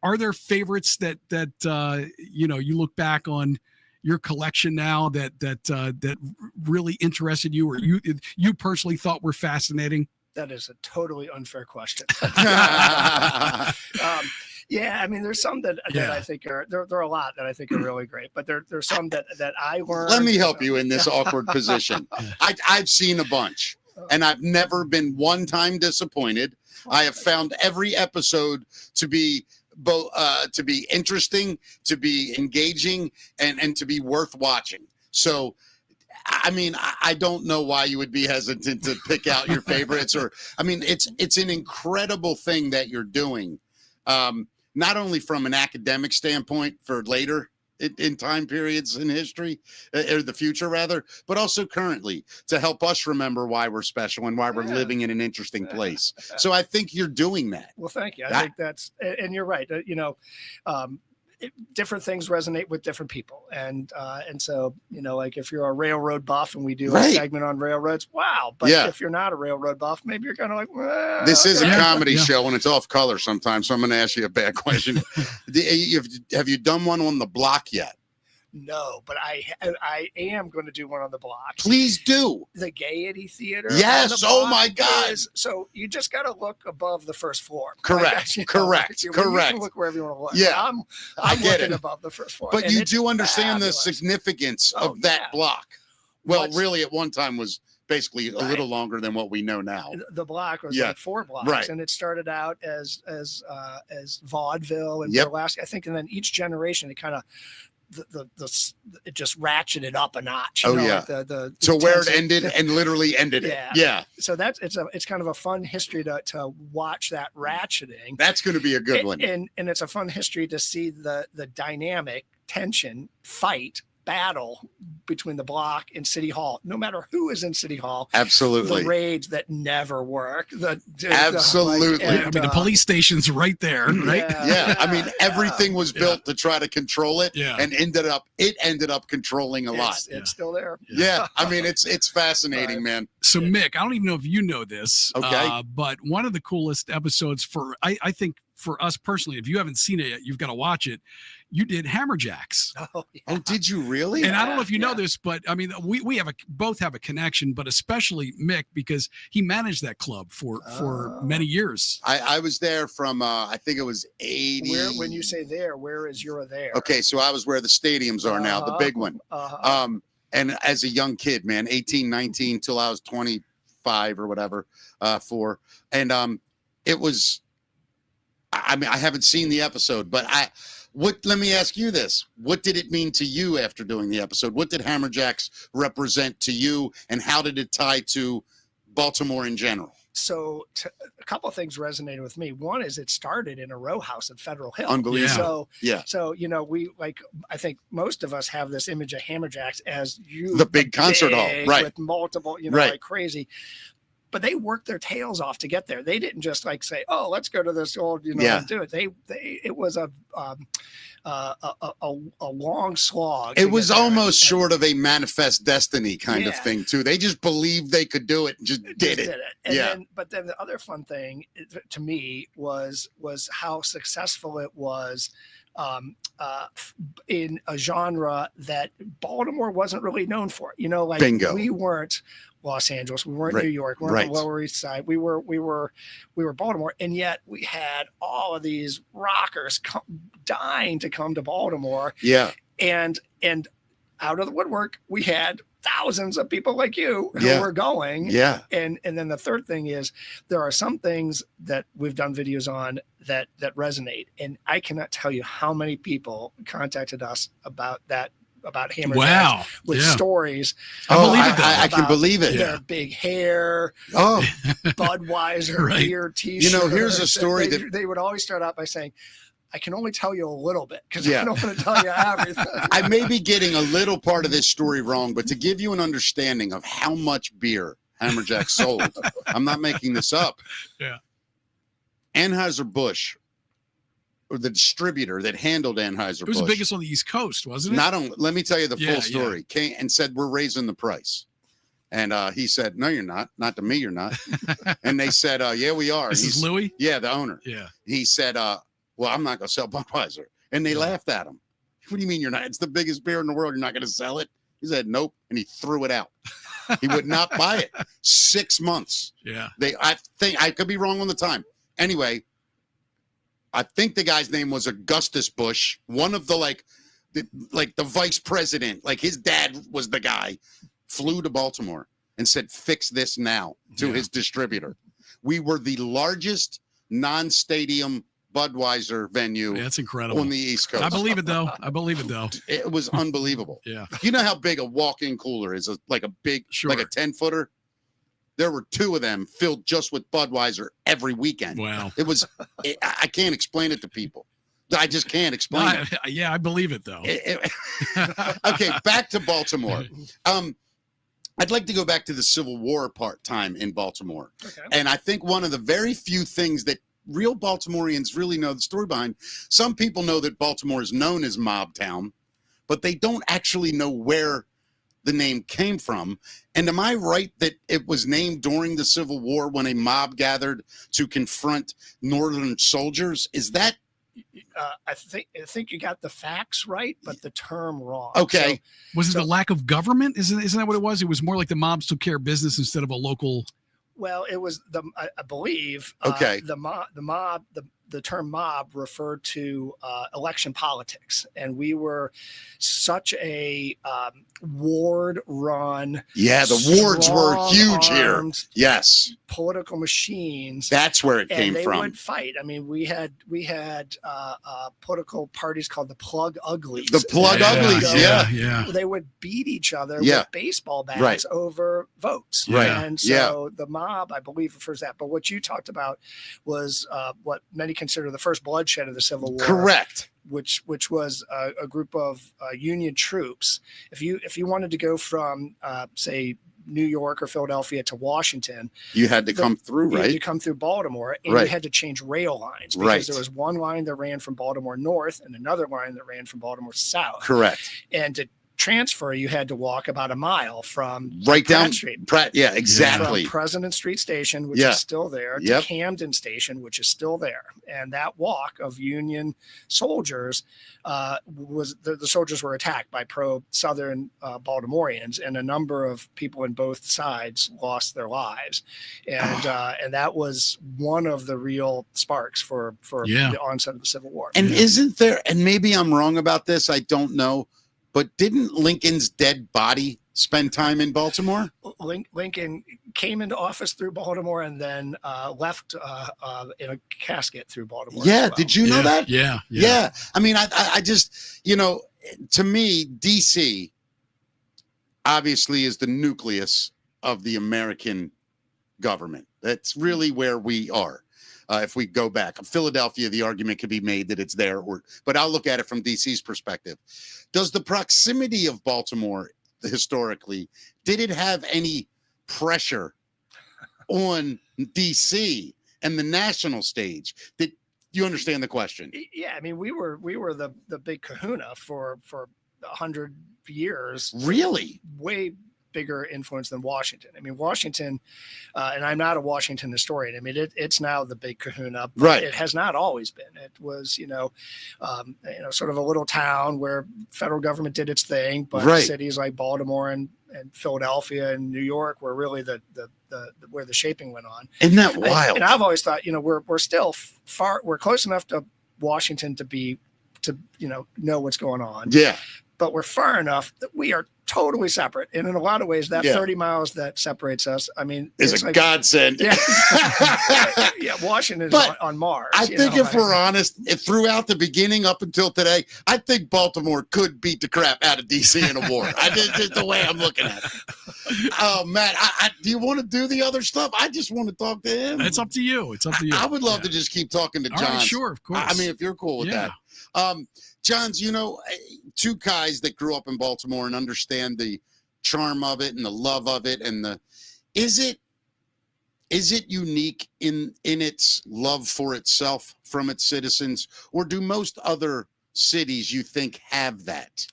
Speaker 3: Are there favorites that you look back on your collection now that really interested you, or you personally thought were fascinating?
Speaker 4: That is a totally unfair question. Yeah, I mean, there's some that I think are there are a lot that I think are really great, but there's some that I learned.
Speaker 2: Let me help you in this awkward position. I've seen a bunch, and I've never been one time disappointed. I have found every episode to be to be interesting, to be engaging, and to be worth watching. So, I mean, I don't know why you would be hesitant to pick out your favorites, or, I mean, it's an incredible thing that you're doing. not only from an academic standpoint for later in time periods in history, or the future rather, but also currently to help us remember why we're special and why we're living in an interesting place. So I think you're doing that.
Speaker 4: Well, thank you. I think that's, and you're right. Different things resonate with different people, and so like if you're a railroad buff and we do a segment on railroads, wow. But if you're not a railroad buff, maybe you're kind of like, well,
Speaker 2: this is a comedy show and it's off color sometimes, so I'm going to ask you a bad question. Have you done one on the block yet?
Speaker 4: No, but I am going to do one on the block.
Speaker 2: Please do.
Speaker 4: The Gaiety Theater.
Speaker 2: Yes. Oh my God.
Speaker 4: So you just got to look above the first floor.
Speaker 2: Correct. Correct.
Speaker 4: You
Speaker 2: Correct.
Speaker 4: can look wherever you want to look.
Speaker 2: Yeah.
Speaker 4: I'm
Speaker 2: get
Speaker 4: looking
Speaker 2: it.
Speaker 4: above the first floor.
Speaker 2: But you do understand the significance of that block. Well, really, at one time was basically a little longer than what we know now.
Speaker 4: The block was like 4 blocks, and it started out as vaudeville and burlesque, I think, and then each generation it kind of it just ratcheted up a notch.
Speaker 2: To where it ended and literally ended it. Yeah.
Speaker 4: So it's kind of a fun history to watch that ratcheting.
Speaker 2: That's going to be a good one.
Speaker 4: And it's a fun history to see the dynamic tension battle between the block and City Hall, no matter who is in City Hall.
Speaker 2: Absolutely.
Speaker 4: The raids that never work.
Speaker 2: Absolutely.
Speaker 3: The police station's right there, right?
Speaker 2: Yeah. I mean, everything was built to try to control it, and ended up controlling a lot.
Speaker 4: It's still there.
Speaker 2: Yeah. I mean, it's fascinating, man.
Speaker 3: So Mick, I don't even know if you know this,
Speaker 2: okay,
Speaker 3: but one of the coolest episodes I think for us personally, if you haven't seen it yet, you've got to watch it. You did HammerJacks.
Speaker 2: Oh, did you really?
Speaker 3: And I don't know if you know this, but I mean, we both have a connection, but especially Mick, because he managed that club for many years.
Speaker 2: I was there from I think it was 80.
Speaker 4: When you say there, where is your there?
Speaker 2: Okay, so I was where the stadiums are now, the big one. And as a young kid, man, 18, 19 till I was 25 or whatever, and it was. I mean, I haven't seen the episode, but let me ask you this. What did it mean to you after doing the episode? What did HammerJacks represent to you, and how did it tie to Baltimore in general?
Speaker 4: So a couple of things resonated with me. One is it started in a row house at Federal Hill.
Speaker 2: Unbelievable.
Speaker 4: So we I think most of us have this image of HammerJacks as
Speaker 2: the big concert hall, right?
Speaker 4: With multiple, like crazy. But they worked their tails off to get there. They didn't just say, "Oh, let's go to this old," and do it. It was a long slog.
Speaker 2: It was almost short of a manifest destiny kind of thing too. They just believed they could do it and just did it.
Speaker 4: And but then the other fun thing to me was how successful it was. In a genre that Baltimore wasn't really known for,
Speaker 2: Bingo.
Speaker 4: We weren't Los Angeles, we weren't New York, we weren't the Lower East Side, we were Baltimore, and yet we had all of these rockers dying to come to Baltimore.
Speaker 2: Yeah,
Speaker 4: and out of the woodwork, we had thousands of people like you who were going.
Speaker 2: Yeah.
Speaker 4: And then the third thing is there are some things that we've done videos on that resonate. And I cannot tell you how many people contacted us about HammerJacks with stories.
Speaker 2: I can believe it.
Speaker 4: Their big hair. Budweiser beer t-shirt.
Speaker 2: Here's a story
Speaker 4: they would always start out by saying, I can only tell you a little bit because I don't want to tell you everything.
Speaker 2: I may be getting a little part of this story wrong, but to give you an understanding of how much beer HammerJacks sold, I'm not making this up.
Speaker 3: Yeah.
Speaker 2: Anheuser-Busch, or the distributor that handled Anheuser-Busch. It
Speaker 3: was the biggest on the East Coast, wasn't it?
Speaker 2: Not only, let me tell you the full story. Came and said, we're raising the price. And he said, no, you're not. Not to me, you're not. And they said, yeah, we are.
Speaker 3: This is Louis?
Speaker 2: Yeah, the owner.
Speaker 3: Yeah.
Speaker 2: He said, well, I'm not going to sell Budweiser. And they laughed at him. What do you mean you're not? It's the biggest beer in the world. You're not going to sell it? He said, nope. And he threw it out. He would not buy it. 6 months.
Speaker 3: Yeah.
Speaker 2: I think I could be wrong on the time. Anyway, I think the guy's name was Augustus Bush, one of the the vice president, like his dad was the guy, flew to Baltimore and said, fix this now to his distributor. We were the largest non-stadium Budweiser venue.
Speaker 3: That's incredible
Speaker 2: on the East Coast.
Speaker 3: I believe it though.
Speaker 2: It was unbelievable.
Speaker 3: Yeah.
Speaker 2: You know how big a walk-in cooler is? Like a big, like a 10-footer. There were 2 of them filled just with Budweiser every weekend.
Speaker 3: Wow.
Speaker 2: It was, I can't explain it to people. I just can't explain it.
Speaker 3: Yeah, I believe it though.
Speaker 2: Okay, back to Baltimore. I'd like to go back to the Civil War time in Baltimore.
Speaker 4: Okay.
Speaker 2: And I think one of the very few things that real Baltimoreans really know the story behind, some people know that Baltimore is known as Mob Town, but they don't actually know where the name came from. And am I right that it was named during the Civil War when a mob gathered to confront Northern soldiers? Is that?
Speaker 4: I think you got the facts right, but the term wrong.
Speaker 2: Okay.
Speaker 3: Was it the lack of government? Isn't that what it was? It was more like the mobs took care of business instead of a local.
Speaker 4: Well, it was I believe.
Speaker 2: Okay.
Speaker 4: The term mob referred to election politics, and we were such a ward-run.
Speaker 2: Yeah, the wards were huge here. Yes,
Speaker 4: political machines.
Speaker 2: That's where it came
Speaker 4: they
Speaker 2: from.
Speaker 4: Would fight. I mean, we had political parties called the Plug Uglies.
Speaker 2: The Plug Uglies. Yeah.
Speaker 4: They would beat each other with baseball bats over votes.
Speaker 2: Right.
Speaker 4: And so the mob, I believe, refers to that. But what you talked about was what many consider the first bloodshed of the Civil War.
Speaker 2: Correct.
Speaker 4: Which was a group of Union troops. If you wanted to go from say New York or Philadelphia to Washington,
Speaker 2: you had to come through, right?
Speaker 4: You had to come through Baltimore, and you had to change rail lines because there was one line that ran from Baltimore north and another line that ran from Baltimore south.
Speaker 2: Correct.
Speaker 4: And to transfer, you had to walk about a mile from
Speaker 2: right
Speaker 4: Pratt
Speaker 2: down
Speaker 4: Street.
Speaker 2: Yeah, exactly.
Speaker 4: From President Street Station, which is still there, to Camden Station, which is still there. And that walk of Union soldiers was the soldiers were attacked by pro-Southern Baltimoreans, and a number of people in both sides lost their lives. And that was one of the real sparks for the onset of the Civil War.
Speaker 2: And isn't there, and maybe I'm wrong about this, I don't know, but didn't Lincoln's dead body spend time in Baltimore?
Speaker 4: Lincoln came into office through Baltimore and then left in a casket through Baltimore.
Speaker 2: Yeah.
Speaker 4: As well.
Speaker 2: Did you know that?
Speaker 3: Yeah.
Speaker 2: I mean, I just, to me, DC obviously is the nucleus of the American government. That's really where we are. If we go back, Philadelphia, the argument could be made that it's there, but I'll look at it from DC's perspective. Does the proximity of Baltimore historically, did it have any pressure on DC and the national stage? Did you understand the question?
Speaker 4: Yeah, I mean, we were the big kahuna for 100 years.
Speaker 2: Really?
Speaker 4: Way bigger influence than Washington. I mean, Washington, and I'm not a Washington historian. I mean, it's now the big kahuna, but
Speaker 2: right.
Speaker 4: It has not always been. It was, sort of a little town where federal government did its thing, but cities like Baltimore and Philadelphia and New York were really the where the shaping went on.
Speaker 2: Isn't that wild?
Speaker 4: And I've always thought, we're still we're close enough to Washington to know what's going on.
Speaker 2: Yeah.
Speaker 4: But we're far enough that we are totally separate. And in a lot of ways, that 30 miles that separates us, I mean,
Speaker 2: it's a godsend.
Speaker 4: Yeah. Washington is on Mars.
Speaker 2: I think if we're honest, throughout the beginning up until today, I think Baltimore could beat the crap out of DC in a war. Just the way I'm looking at it. Oh, Matt, do you want to do the other stuff? I just want to talk to him.
Speaker 3: It's up to you.
Speaker 2: I would love to just keep talking to John.
Speaker 3: Right, sure, of course.
Speaker 2: I mean, if you're cool with that. John's, two guys that grew up in Baltimore and understand the charm of it and the love of it, and is it unique in its love for itself from its citizens, or do most other cities you think have that?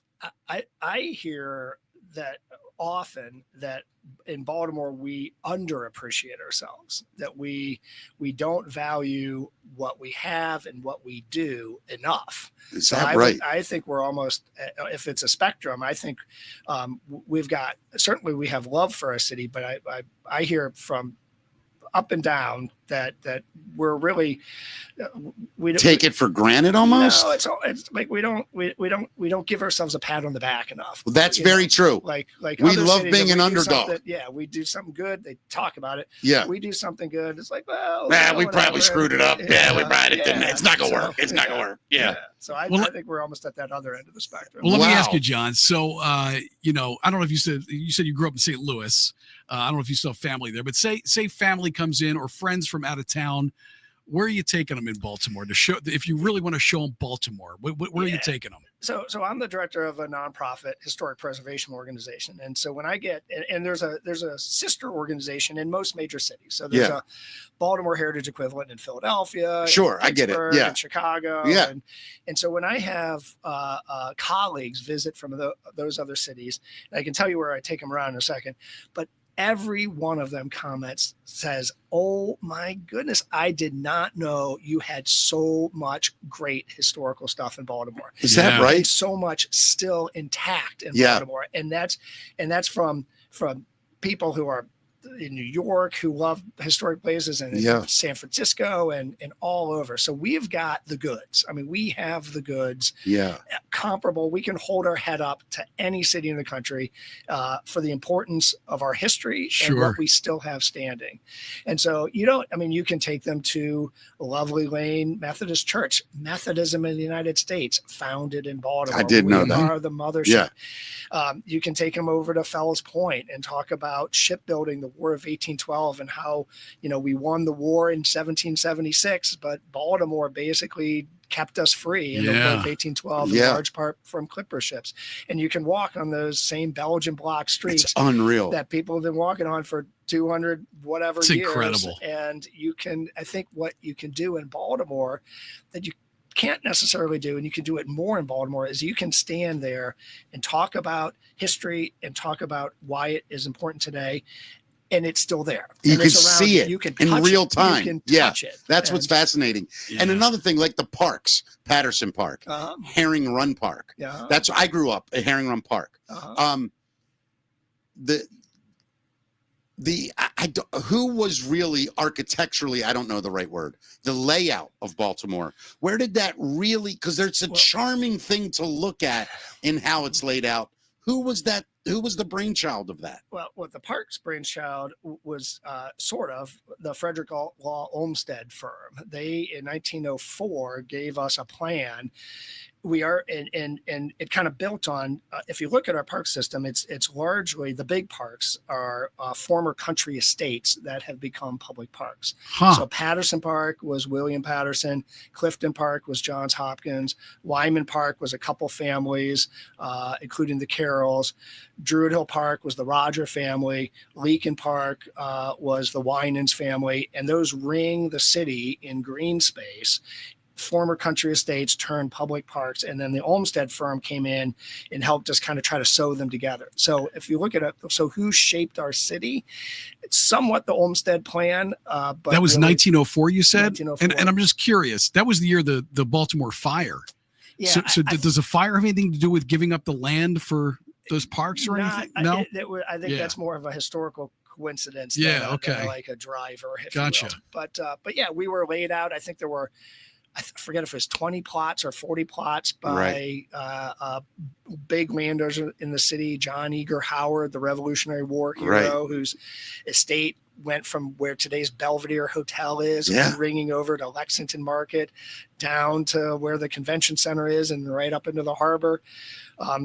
Speaker 4: I hear that often that in Baltimore we underappreciate ourselves, that we don't value what we have and what we do enough.
Speaker 2: Is that right?
Speaker 4: I think we're almost, if it's a spectrum, I think we have love for our city, but I hear from up and down that we're really we
Speaker 2: take it for granted almost.
Speaker 4: No, it's like we don't give ourselves a pat on the back enough.
Speaker 2: Well, that's very true.
Speaker 4: Like
Speaker 2: we love being an underdog.
Speaker 4: We do something good, they talk about it.
Speaker 2: Yeah,
Speaker 4: we do something good, it's like, well,
Speaker 2: we probably screwed it up. We probably didn't. It's not gonna work. It's not gonna work. Yeah.
Speaker 4: So I think we're almost at that other end of the spectrum.
Speaker 3: Well, let me ask you, John. So, I don't know if you said you grew up in St. Louis. I don't know if you still have family there, but say family comes in or friends from out of town. Where are you taking them in Baltimore to show? If you really want to show them Baltimore, where are you taking them?
Speaker 4: So I'm the director of a nonprofit historic preservation organization, and so when I get and there's a sister organization in most major cities. So there's a Baltimore Heritage equivalent in Philadelphia.
Speaker 2: Sure, I get it. Yeah,
Speaker 4: in Chicago.
Speaker 2: Yeah,
Speaker 4: and so when I have colleagues visit from those other cities, and I can tell you where I take them around in a second, but every one of them comments says, "Oh my goodness, I did not know you had so much great historical stuff in Baltimore."
Speaker 2: Is that right?
Speaker 4: And so much still intact in Baltimore, and that's from people who are in New York who love historic places, and in San Francisco and all over. So we've got the goods. I mean, we have the goods.
Speaker 2: Yeah.
Speaker 4: Comparable. We can hold our head up to any city in the country for the importance of our history and what we still have standing. And so you can take them to Lovely Lane Methodist Church. Methodism in the United States, founded in Baltimore.
Speaker 2: I did know that.
Speaker 4: We are the mothership. Yeah. You can take them over to Fells Point and talk about shipbuilding, the War of 1812, and how we won the war in 1776, but Baltimore basically kept us free in the War of 1812 in large part from clipper ships. And you can walk on those same Belgian block streets.
Speaker 2: It's unreal
Speaker 4: that people have been walking on for 200 whatever
Speaker 3: it's
Speaker 4: years.
Speaker 3: Incredible.
Speaker 4: And I think what you can do in Baltimore that you can't necessarily do, and you can do it more in Baltimore, is you can stand there and talk about history and talk about why it is important today. And it's still there.
Speaker 2: You can see it.
Speaker 4: You can
Speaker 2: in real time.
Speaker 4: You can touch it.
Speaker 2: That's what's fascinating. Yeah. And another thing, like the parks, Patterson Park, Herring Run Park.
Speaker 4: Yeah.
Speaker 2: I grew up at Herring Run Park. Who was really architecturally, I don't know the right word, the layout of Baltimore. Where did that really, because there's a charming thing to look at in how it's laid out. Who was that? Who was the brainchild of that?
Speaker 4: Well, what the park's brainchild was sort of the Frederick Law Olmsted firm. They, in 1904, gave us a plan. We are, and it kind of built on, if you look at our park system, it's largely, the big parks are former country estates that have become public parks. So Patterson Park was William Patterson, Clifton Park was Johns Hopkins, Wyman Park was a couple families, including the Carrolls. Druid Hill Park was the Roger family. Leakin Park was the Winans family, and those ring the city in green space. Former country estates turned public parks, and then the Olmsted firm came in and helped us kind of try to sew them together. So if you look at it, so who shaped our city? It's somewhat the Olmsted plan. But
Speaker 3: that was really, 1904, you said?
Speaker 4: 1904.
Speaker 3: And I'm just curious, that was the year the Baltimore fire.
Speaker 4: Yeah.
Speaker 3: So does a fire have anything to do with giving up the land for those parks or anything? No?
Speaker 4: I think that's more of a historical coincidence.
Speaker 3: Yeah,
Speaker 4: than like a driver.
Speaker 3: Gotcha.
Speaker 4: But yeah, we were laid out. I think there were, I forget if it was 20 plots or 40 plots by big landowners in the city. John Eager Howard, the Revolutionary War hero, whose estate went from where today's Belvedere Hotel is, ringing over to Lexington Market, down to where the convention center is, and right up into the harbor.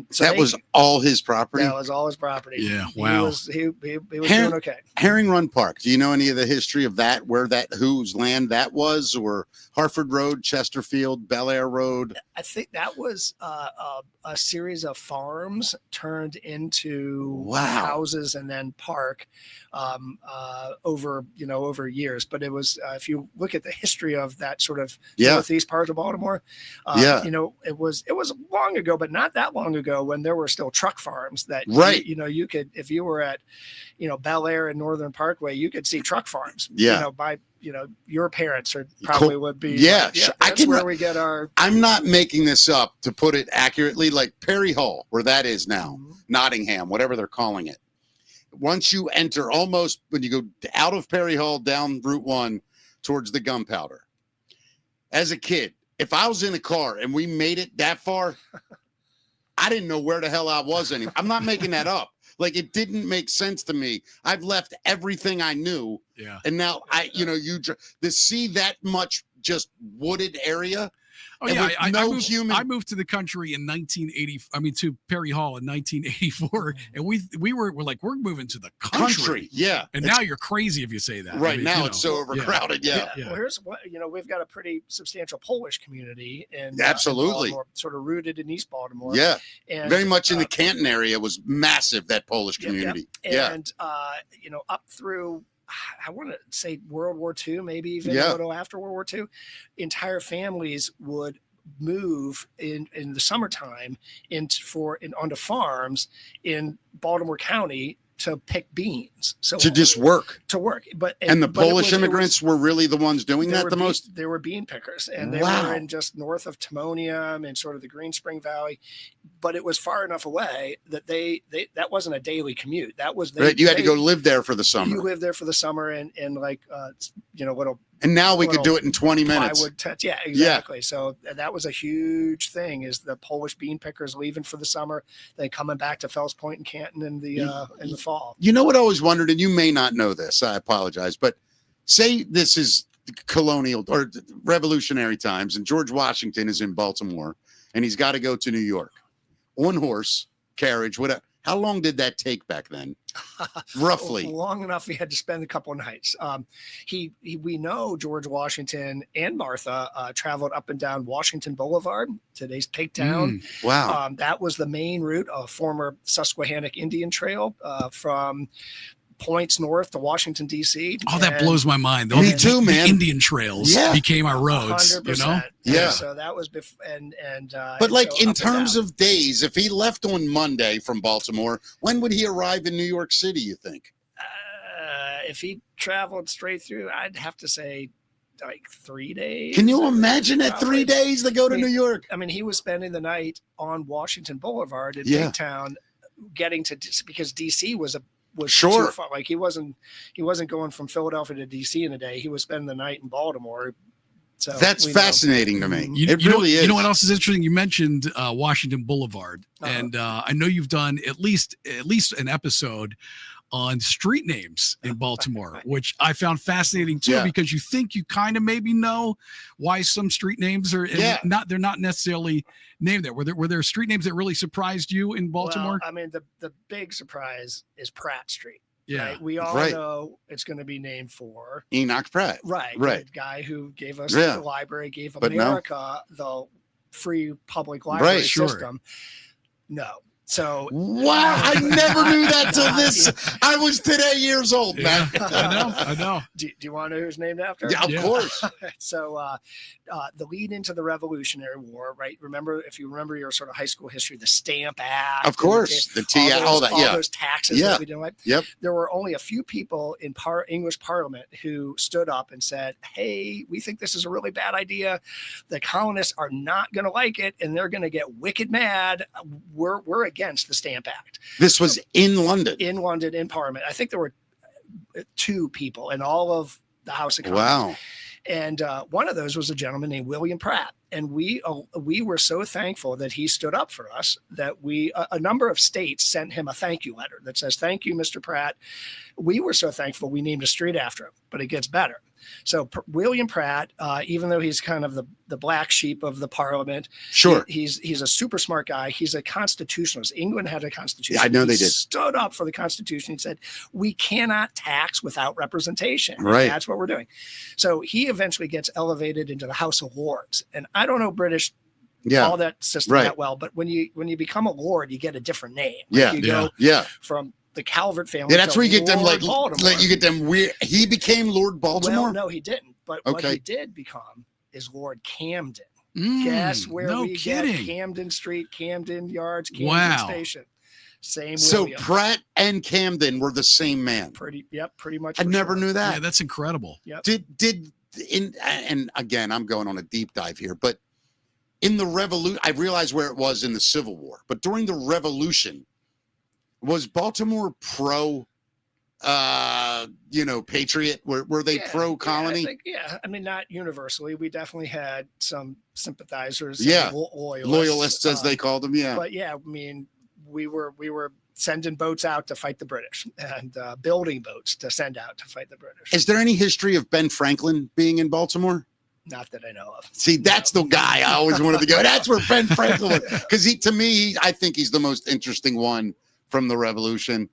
Speaker 4: So
Speaker 2: that was all his property?
Speaker 4: That was all his property.
Speaker 3: Yeah, wow.
Speaker 4: He was doing okay.
Speaker 2: Herring Run Park, do you know any of the history of that, whose land that was, or Harford Road, Chesterfield, Bel Air Road?
Speaker 4: I think that was a series of farms turned into houses and then park over years. But it was, if you look at the history of that sort of northeast part of Baltimore, it was long ago, but not that long ago, when there were still truck farms that you could, if you were at Bel Air and Northern Parkway, you could see truck farms. Your parents probably would be. That's where we get our.
Speaker 2: I'm not making this up to put it accurately. Like Perry Hall, where that is now, Nottingham, whatever they're calling it. Once you enter, almost when you go out of Perry Hall down Route 1 towards the Gunpowder. As a kid, if I was in a car and we made it that far, I didn't know where the hell I was anymore. I'm not making that up. Like, it didn't make sense to me. I've left everything I knew.
Speaker 3: Yeah.
Speaker 2: And now to see that much just wooded area
Speaker 3: Oh
Speaker 2: And
Speaker 3: yeah,
Speaker 2: with no
Speaker 3: moved,
Speaker 2: human-
Speaker 3: I moved to the country in 1980. I mean, to Perry Hall in 1984, and we're like, we're moving to the country.
Speaker 2: Yeah.
Speaker 3: And
Speaker 2: It's-
Speaker 3: now you're crazy if you say that.
Speaker 2: right
Speaker 3: I mean,
Speaker 2: now
Speaker 3: you know.
Speaker 2: it's so overcrowded. Yeah.
Speaker 3: Yeah.
Speaker 4: Well, here's what we've got a pretty substantial Polish community in
Speaker 2: Absolutely.
Speaker 4: Baltimore, sort of rooted in East Baltimore.
Speaker 2: Yeah.
Speaker 4: And
Speaker 2: Very much in the Canton area was massive, that Polish
Speaker 4: Yep,
Speaker 2: community.
Speaker 4: yep.
Speaker 2: Yeah.
Speaker 4: And up through, I want to say World War II, maybe even
Speaker 2: Yeah.
Speaker 4: a little after World War II, entire families would move in the summertime onto farms in Baltimore County to pick beans. So
Speaker 2: To just work.
Speaker 4: to work.
Speaker 2: And the
Speaker 4: but it
Speaker 2: Polish
Speaker 4: was-
Speaker 2: immigrants were really the ones doing
Speaker 4: they
Speaker 2: that
Speaker 4: were
Speaker 2: the most?
Speaker 4: They were bean pickers, and they
Speaker 2: Wow.
Speaker 4: were in just north of Timonium and sort of the Green Spring Valley, but it was far enough away that they that wasn't a daily commute. That was
Speaker 2: Right. You had to go live there for the
Speaker 4: You
Speaker 2: summer.
Speaker 4: live there for the summer and like little
Speaker 2: And now we could
Speaker 4: little
Speaker 2: do it in 20 minutes.
Speaker 4: plywood tents. Yeah, exactly. So that was a huge thing: is the Polish bean pickers leaving for the summer, then coming back to Fells Point and Canton in the fall.
Speaker 2: You know what I always wondered, and you may not know this, I apologize, but say this is colonial or revolutionary times and George Washington is in Baltimore and he's got to go to New York on horse, carriage, whatever. How long did that take back then? Roughly.
Speaker 4: Long enough he had to spend a couple of nights. We know George Washington and Martha traveled up and down Washington Boulevard, today's Pigtown.
Speaker 2: Wow.
Speaker 4: That was the main route, a former Susquehannock Indian Trail from points north to Washington, D.C.
Speaker 3: Oh, that blows my mind.
Speaker 2: Me
Speaker 3: The-
Speaker 2: too,
Speaker 3: the
Speaker 2: man.
Speaker 3: Indian trails
Speaker 2: Yeah.
Speaker 3: became our roads.
Speaker 4: 100%.
Speaker 3: You know.
Speaker 2: Yeah.
Speaker 4: So that was before,
Speaker 2: But like
Speaker 4: so
Speaker 2: in
Speaker 4: up and
Speaker 2: terms
Speaker 4: down.
Speaker 2: of days, if he left on Monday from Baltimore, when would he arrive in New York City, you think?
Speaker 4: If he traveled straight through, I'd have to say like 3 days.
Speaker 2: Can you imagine at 3
Speaker 4: Probably.
Speaker 2: days to go to
Speaker 4: I mean,
Speaker 2: New York?
Speaker 4: I mean, he was spending the night on Washington Boulevard in
Speaker 2: Yeah.
Speaker 4: Bigtown, getting to because DC was
Speaker 2: Sure.
Speaker 4: too far. Like he wasn't going from Philadelphia to DC in a day. He was spending the night in Baltimore. So
Speaker 2: That's
Speaker 4: we know.
Speaker 2: fascinating to me.
Speaker 3: You,
Speaker 2: It
Speaker 3: you know,
Speaker 2: really is.
Speaker 3: You know what else is interesting? You mentioned Washington Boulevard,
Speaker 4: Uh-huh.
Speaker 3: and I know you've done at least an episode on street names in Baltimore, which I found fascinating too,
Speaker 2: Yeah.
Speaker 3: because you think you kind of maybe know why some street names are
Speaker 2: Yeah.
Speaker 3: they're not necessarily named there. Were there street names that really surprised you in Baltimore?
Speaker 4: Well, I mean, the big surprise is Pratt Street.
Speaker 3: Yeah.
Speaker 4: Right? We all
Speaker 2: Right.
Speaker 4: know it's going to be named for
Speaker 2: Enoch Pratt.
Speaker 4: right,
Speaker 2: Right.
Speaker 4: the guy who gave us
Speaker 2: Yeah.
Speaker 4: the library, gave
Speaker 2: But no.
Speaker 4: America the free public library
Speaker 2: Right,
Speaker 3: sure.
Speaker 4: system. No. So
Speaker 2: Wow, I never knew that till this. I was today years old,
Speaker 3: Yeah,
Speaker 2: man.
Speaker 3: I know.
Speaker 4: do you want to know who's named after?
Speaker 2: Yeah, of
Speaker 3: Yeah.
Speaker 2: course.
Speaker 4: So the lead into the Revolutionary War, right? If you remember your sort of high school history, the Stamp Act,
Speaker 2: Of course. The T, all that.
Speaker 4: all
Speaker 2: Yeah.
Speaker 4: those taxes
Speaker 2: Yeah.
Speaker 4: that we didn't like.
Speaker 2: Yep.
Speaker 4: There were only a few people in English Parliament who stood up and said, "Hey, we think this is a really bad idea. The colonists are not going to like it, and they're going to get wicked mad. We're against the Stamp Act."
Speaker 2: This was in London.
Speaker 4: In London, in Parliament, I think there were 2 people in all of the House of Commons.
Speaker 2: Wow.
Speaker 4: And one of those was a gentleman named William Pratt. And we were so thankful that he stood up for us that a number of states sent him a thank you letter that says, "Thank you, Mr. Pratt." We were so thankful we named a street after him, but it gets better. So William Pratt, even though he's kind of the black sheep of the Parliament,
Speaker 2: Sure.
Speaker 4: he's a super smart guy. He's a constitutionalist. England had a constitution.
Speaker 2: Yeah, I know
Speaker 4: He
Speaker 2: they did.
Speaker 4: Stood up for the Constitution. He said, "We cannot tax without representation."
Speaker 2: Right.
Speaker 4: That's what we're doing. So he eventually gets elevated into the House of Lords. And I don't know British
Speaker 2: Yeah.
Speaker 4: all that system
Speaker 2: Right.
Speaker 4: that well, but when you become a lord, you get a different name.
Speaker 2: Yeah.
Speaker 4: You
Speaker 3: Yeah.
Speaker 4: go
Speaker 2: Yeah.
Speaker 4: from the Calvert family.
Speaker 2: Yeah. That's
Speaker 4: to
Speaker 2: where you get them
Speaker 4: Lord
Speaker 2: like
Speaker 4: Baltimore.
Speaker 2: you get them weird. He became Lord Baltimore.
Speaker 4: Well, no, he didn't. But what
Speaker 2: Okay.
Speaker 4: he did become is Lord Camden.
Speaker 3: Mm,
Speaker 4: Guess where
Speaker 3: no
Speaker 4: we
Speaker 3: kidding.
Speaker 4: get Camden Street, Camden Yards, Camden
Speaker 3: Wow.
Speaker 4: Station. Same
Speaker 2: So
Speaker 4: William.
Speaker 2: Pratt and pretty much.
Speaker 4: pretty much.
Speaker 2: I
Speaker 4: for
Speaker 2: never
Speaker 4: sure.
Speaker 2: knew that.
Speaker 3: Yeah, that's incredible.
Speaker 2: And again, I'm going on a deep dive here, but in the revolution, I realized where it was in the Civil War, but during the Revolution, was Baltimore pro, patriot? Were they pro colony?
Speaker 4: I mean, not universally. We definitely had some sympathizers.
Speaker 2: Yeah.
Speaker 4: and loyalists.
Speaker 2: Loyalists, as they called them. Yeah.
Speaker 4: But yeah, I mean, we were sending boats out to fight the British and building boats to send out to fight the British.
Speaker 2: Is there any history of Ben Franklin being in Baltimore?
Speaker 4: Not that I know of.
Speaker 2: See, that's the guy I always wanted to go. That's where Ben Franklin was. Because to me, I think he's the most interesting one from the Revolution.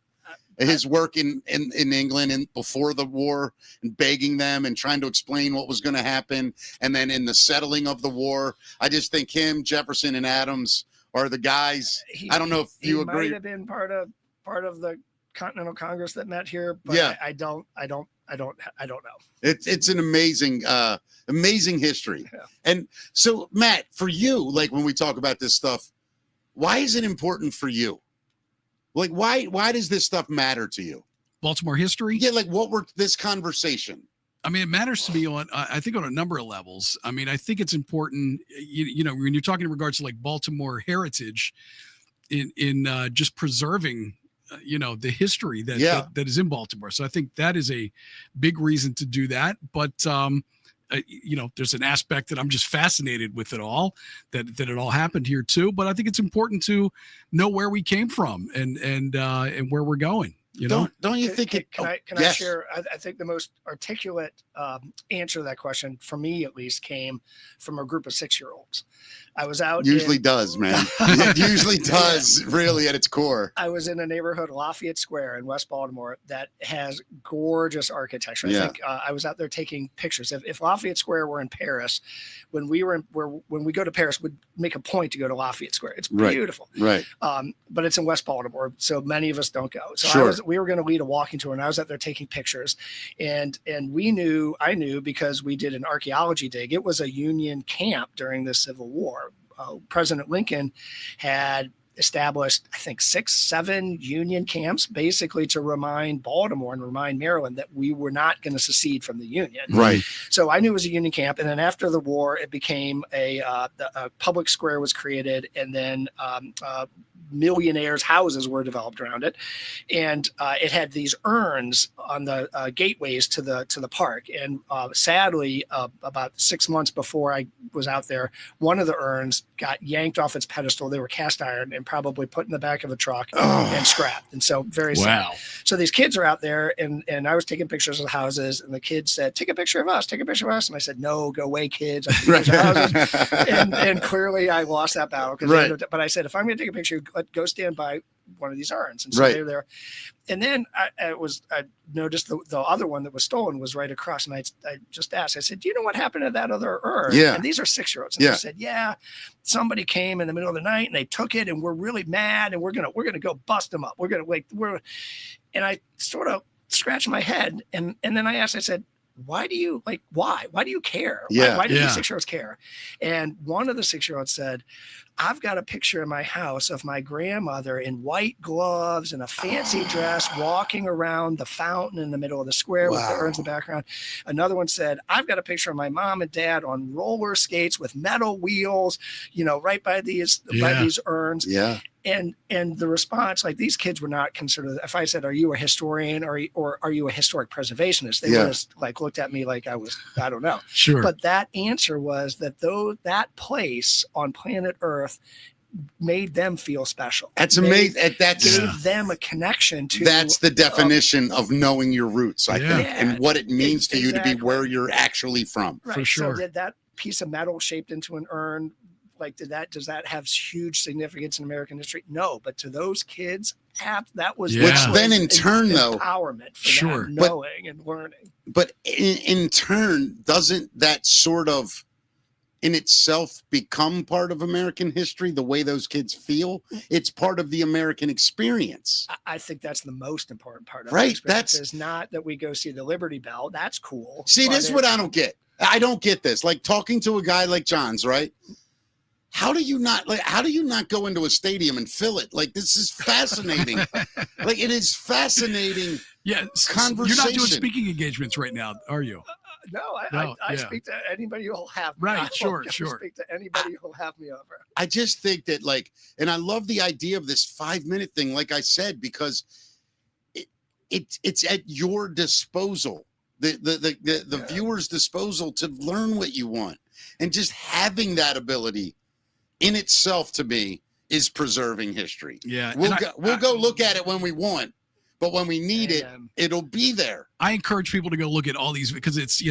Speaker 2: His work in England and before the war and begging them and trying to explain what was going to happen. And then in the settling of the war, I just think him, Jefferson, and Adams are the guys. I don't know if you agree.
Speaker 4: He might have been part of the Continental Congress that met here, but
Speaker 2: yeah.
Speaker 4: I don't know.
Speaker 2: It's an amazing history.
Speaker 4: Yeah.
Speaker 2: And so, Matt, for you, like when we talk about this stuff, why is it important for you? Like, why does this stuff matter to you?
Speaker 3: Baltimore history?
Speaker 2: Yeah, like this conversation?
Speaker 3: I mean, it matters to me I think on a number of levels. I mean, I think it's important, you know, when you're talking in regards to like Baltimore heritage in just preserving, you know, the history that is in Baltimore. So I think that is a big reason to do that. But, you know, there's an aspect that I'm just fascinated with it all, that it all happened here too. But I think it's important to know where we came from and where we're going. You know,
Speaker 2: don't you think
Speaker 4: Can I share? I think the most articulate answer to that question, for me at least, came from a group of 6-year-olds. I was out.
Speaker 2: Usually does, man. It usually does, really, at its core.
Speaker 4: I was in a neighborhood, Lafayette Square in West Baltimore, that has gorgeous architecture. I think I was out there taking pictures. If Lafayette Square were in Paris, when we go to Paris, we'd make a point to go to Lafayette Square. It's beautiful,
Speaker 2: right?
Speaker 4: But it's in West Baltimore, so many of us don't go. So
Speaker 2: sure.
Speaker 4: We were going to lead a walking tour, and I was out there taking pictures, and I knew because we did an archaeology dig. It was a Union camp during the Civil War. President Lincoln had established, I think, 6-7 Union camps, basically to remind Baltimore and remind Maryland that we were not going to secede from the Union.
Speaker 2: Right.
Speaker 4: So I knew it was a Union camp. And then after the war, it became a public square was created, and then millionaires' houses were developed around it, and it had these urns on the gateways to the park. And sadly, about 6 months before I was out there, one of the urns got yanked off its pedestal. They were cast iron and probably put in the back of a truck and scrapped. And so very sad. So these kids are out there, and I was taking pictures of the houses, and the kids said, "Take a picture of us, take a picture of us." And I said, "No, go away, kids. and clearly I lost that battle. But I said, if I'm going to take a picture, go stand by one of these urns. And so they're there. And then I noticed the other one that was stolen was right across. And I just asked, I said, "Do you know what happened to that other urn?"
Speaker 2: Yeah.
Speaker 4: And these are 6-year-olds. And they said, "Yeah, somebody came in the middle of the night and they took it, and we're really mad, and we're gonna go bust them up. And I sort of scratched my head, and then I asked, I said, "Why do you care? Why do these 6-year-olds care?" And one of the 6-year-olds said, "I've got a picture in my house of my grandmother in white gloves and a fancy dress walking around the fountain in the middle of the square with the urns in the background." Another one said, "I've got a picture of my mom and dad on roller skates with metal wheels, right by these urns." Yeah. And the response, like, these kids were not considered. If I said, "Are you a historian or are you a historic preservationist?" They would have like looked at me like I don't know.
Speaker 3: Sure.
Speaker 4: But that answer was that that place on planet Earth made them feel special.
Speaker 2: That's amazing.
Speaker 4: Gave them a connection to.
Speaker 2: That's the definition of knowing your roots, I think, and what it means to you to be where you're actually from.
Speaker 4: Right.
Speaker 3: For sure.
Speaker 4: So did that piece of metal shaped into an urn, like, does that have huge significance in American history? No, but to those kids, that was
Speaker 2: which then in turn though
Speaker 4: empowerment for them, knowing and learning.
Speaker 2: But in turn, doesn't that sort of in itself become part of American history? The way those kids feel, it's part of the American experience.
Speaker 4: I think that's the most important part of
Speaker 2: right.
Speaker 4: That's is not that we go see the Liberty Bell. That's cool.
Speaker 2: See, this is what I don't get. I don't get this. Like, talking to a guy like John's, right? How do you not go into a stadium and fill it? Like, this is fascinating. Like, it is fascinating.
Speaker 3: Yeah.
Speaker 2: Conversation.
Speaker 3: You're not doing speaking engagements right now, are you?
Speaker 4: No, I speak to anybody who'll have me.
Speaker 3: Right, sure.
Speaker 4: Speak to anybody who'll have me over.
Speaker 2: I just think that, like, and I love the idea of this 5-minute thing, like I said, because it's at your disposal, the viewer's disposal to learn what you want, and just having that ability in itself, to me, is preserving history.
Speaker 3: Yeah,
Speaker 2: we'll go look at it when we want. but when we need it,
Speaker 4: And,
Speaker 2: it'll be there.
Speaker 3: I encourage people to go look at all these because it's,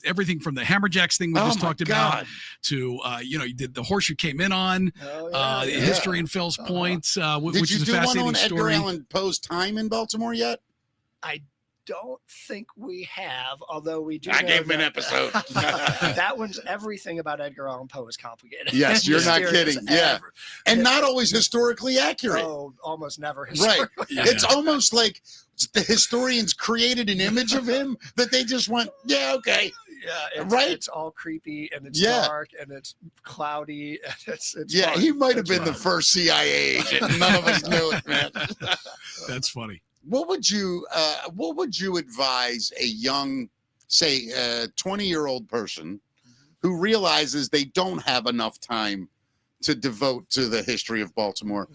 Speaker 3: everything from the HammerJokes thing we just
Speaker 2: my
Speaker 3: talked about
Speaker 2: God.
Speaker 3: to, you did the horse you came in on,
Speaker 4: yeah.
Speaker 3: history and Phil's points,
Speaker 2: Did
Speaker 3: which
Speaker 2: you
Speaker 3: is a
Speaker 2: do one
Speaker 3: fascinating
Speaker 2: on Edgar
Speaker 3: story.
Speaker 2: Allan Poe's time in Baltimore yet?
Speaker 4: I don't think we have, although we do.
Speaker 2: I
Speaker 4: know
Speaker 2: gave him an
Speaker 4: that-
Speaker 2: episode.
Speaker 4: That one's everything about Edgar Allan Poe is complicated.
Speaker 2: Yes, you're not
Speaker 4: Mysterious
Speaker 2: kidding. Yeah. And not always historically accurate.
Speaker 4: Oh, almost never.
Speaker 2: Right.
Speaker 4: historically.
Speaker 3: Yeah.
Speaker 2: It's almost like the historians created an image of him that they just went, yeah, okay.
Speaker 4: Yeah,
Speaker 2: Right?
Speaker 4: It's all creepy and it's
Speaker 2: Yeah.
Speaker 4: dark and it's cloudy and it's
Speaker 2: Yeah,
Speaker 4: fun.
Speaker 2: he might have
Speaker 4: It's
Speaker 2: been the
Speaker 4: fun.
Speaker 2: first CIA agent. And none of us knew it, man.
Speaker 3: That's funny.
Speaker 2: What would you advise a young, say, 20-year-old person who realizes they don't have enough time to devote to the history of Baltimore?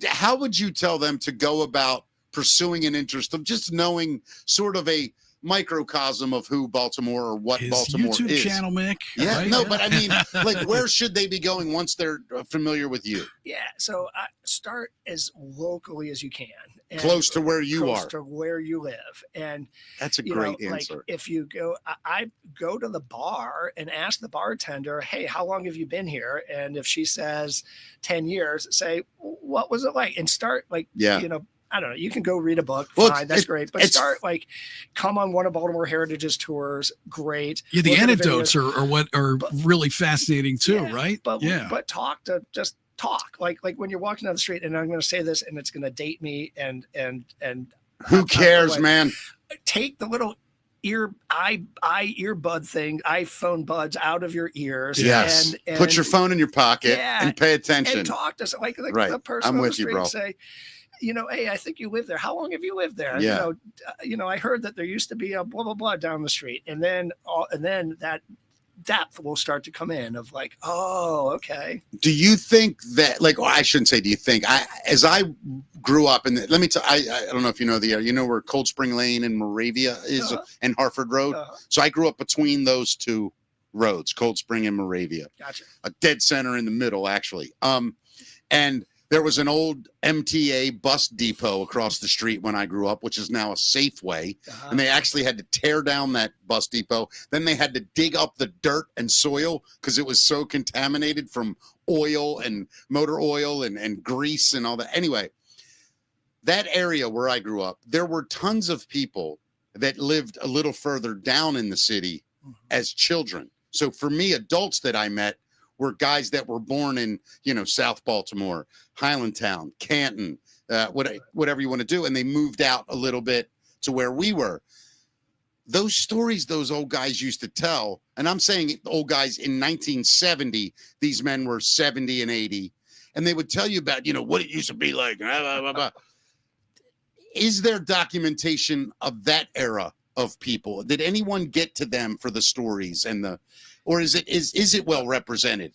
Speaker 2: How would you tell them to go about pursuing an interest of just knowing sort of a microcosm of who Baltimore or what
Speaker 3: His
Speaker 2: Baltimore
Speaker 3: YouTube
Speaker 2: is?
Speaker 3: channel, Mick.
Speaker 2: Yeah,
Speaker 3: right?
Speaker 2: no, but I mean, like, where should they be going once they're familiar with you?
Speaker 4: Yeah, so start as locally as you can. And
Speaker 2: Close to where you
Speaker 4: close
Speaker 2: are.
Speaker 4: to where you live. And
Speaker 2: That's a
Speaker 4: you
Speaker 2: great
Speaker 4: know,
Speaker 2: answer.
Speaker 4: like if you go, I go to the bar and ask the bartender, hey, how long have you been here? And if she says 10 years, say, what was it like? And start like,
Speaker 2: Yeah.
Speaker 4: you know, I don't know. You can go read a book.
Speaker 2: Well,
Speaker 4: Fine. That's great. But
Speaker 2: it's-
Speaker 4: start like come on one of Baltimore Heritage's tours. Great.
Speaker 3: Yeah, the
Speaker 4: Look at
Speaker 3: anecdotes
Speaker 4: videos.
Speaker 3: are what are really fascinating too,
Speaker 4: Yeah,
Speaker 3: right?
Speaker 4: But
Speaker 3: yeah.
Speaker 4: but just talk like when you're walking down the street, and I'm going to say this, and it's going to date me, and
Speaker 2: Who cares,
Speaker 4: like,
Speaker 2: man?
Speaker 4: take the little earbud thing, iPhone buds out of your ears.
Speaker 2: Yes.
Speaker 4: and
Speaker 2: Put your phone in your pocket
Speaker 4: Yeah,
Speaker 2: and pay attention.
Speaker 4: and talk to like
Speaker 2: Right.
Speaker 4: the person
Speaker 2: I'm
Speaker 4: on the
Speaker 2: with you,
Speaker 4: street
Speaker 2: bro.
Speaker 4: and say, you know, hey, I think you live there. How long have you lived there?
Speaker 2: Yeah.
Speaker 4: You know, I heard that there used to be a blah blah blah down the street, and then that depth will start to come in of like, oh, okay.
Speaker 2: Do you think that, like, well, I shouldn't say do you think, as I grew up, and let me tell, I don't know if you know the area, you know where Cold Spring Lane and Moravia is, and Harford Road. So I grew up between those two roads, Cold Spring and Moravia.
Speaker 4: Gotcha.
Speaker 2: A dead center in the middle, actually. And there was an old MTA bus depot across the street when I grew up, which is now a Safeway. And they actually had to tear down that bus depot. Then they had to dig up the dirt and soil because it was so contaminated from oil and motor oil and grease and all that. Anyway, that area where I grew up, there were tons of people that lived a little further down in the city as children. So for me, adults that I met were guys that were born in, you know, South Baltimore, Highlandtown, Canton, whatever you want to do. And they moved out a little bit to where we were. Those stories those old guys used to tell, and I'm saying old guys in 1970, these men were 70 and 80, and they would tell you about, you know, what it used to be like. Blah, blah, blah, blah. Is there documentation of that era of people? Did anyone get to them for the stories and or is it well represented?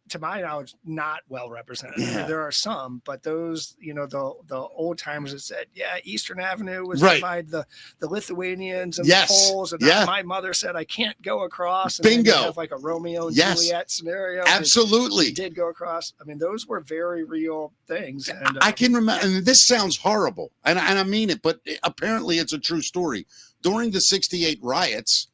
Speaker 4: To my knowledge, not well represented.
Speaker 2: Yeah.
Speaker 4: I mean, there are some, but those, you know, the old timers that said, yeah, Eastern Avenue was
Speaker 2: Right.
Speaker 4: divided the Lithuanians and
Speaker 2: Yes.
Speaker 4: the Poles, and
Speaker 2: Yeah.
Speaker 4: my mother said I can't go across. And then
Speaker 2: Bingo.
Speaker 4: you have like a Romeo and
Speaker 2: Yes.
Speaker 4: Juliet scenario.
Speaker 2: Absolutely.
Speaker 4: They did go across. I mean, those were very real things. And
Speaker 2: I can remember, and this sounds horrible, and I mean it, but apparently it's a true story. During the '68 riots,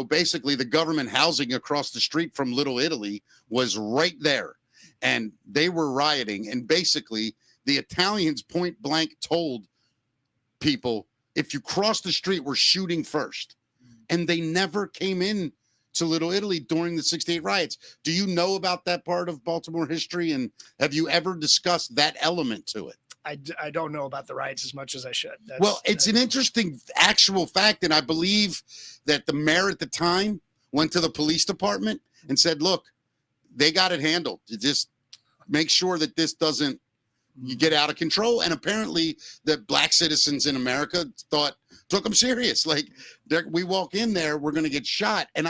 Speaker 2: basically the government housing across the street from Little Italy was right there, and they were rioting, and basically the Italians point blank told people, if you cross the street, we're shooting first. And they never came in to Little Italy during the '68 riots. Do you know about that part of Baltimore history, and have you ever discussed that element to it?
Speaker 4: I don't know about the riots as much as I should.
Speaker 2: It's an interesting actual fact, and I believe that the mayor at the time went to the police department and said, look, they got it handled. You just make sure that this doesn't you get out of control. And apparently the black citizens in America took them serious. Like, we walk in there, we're going to get shot. And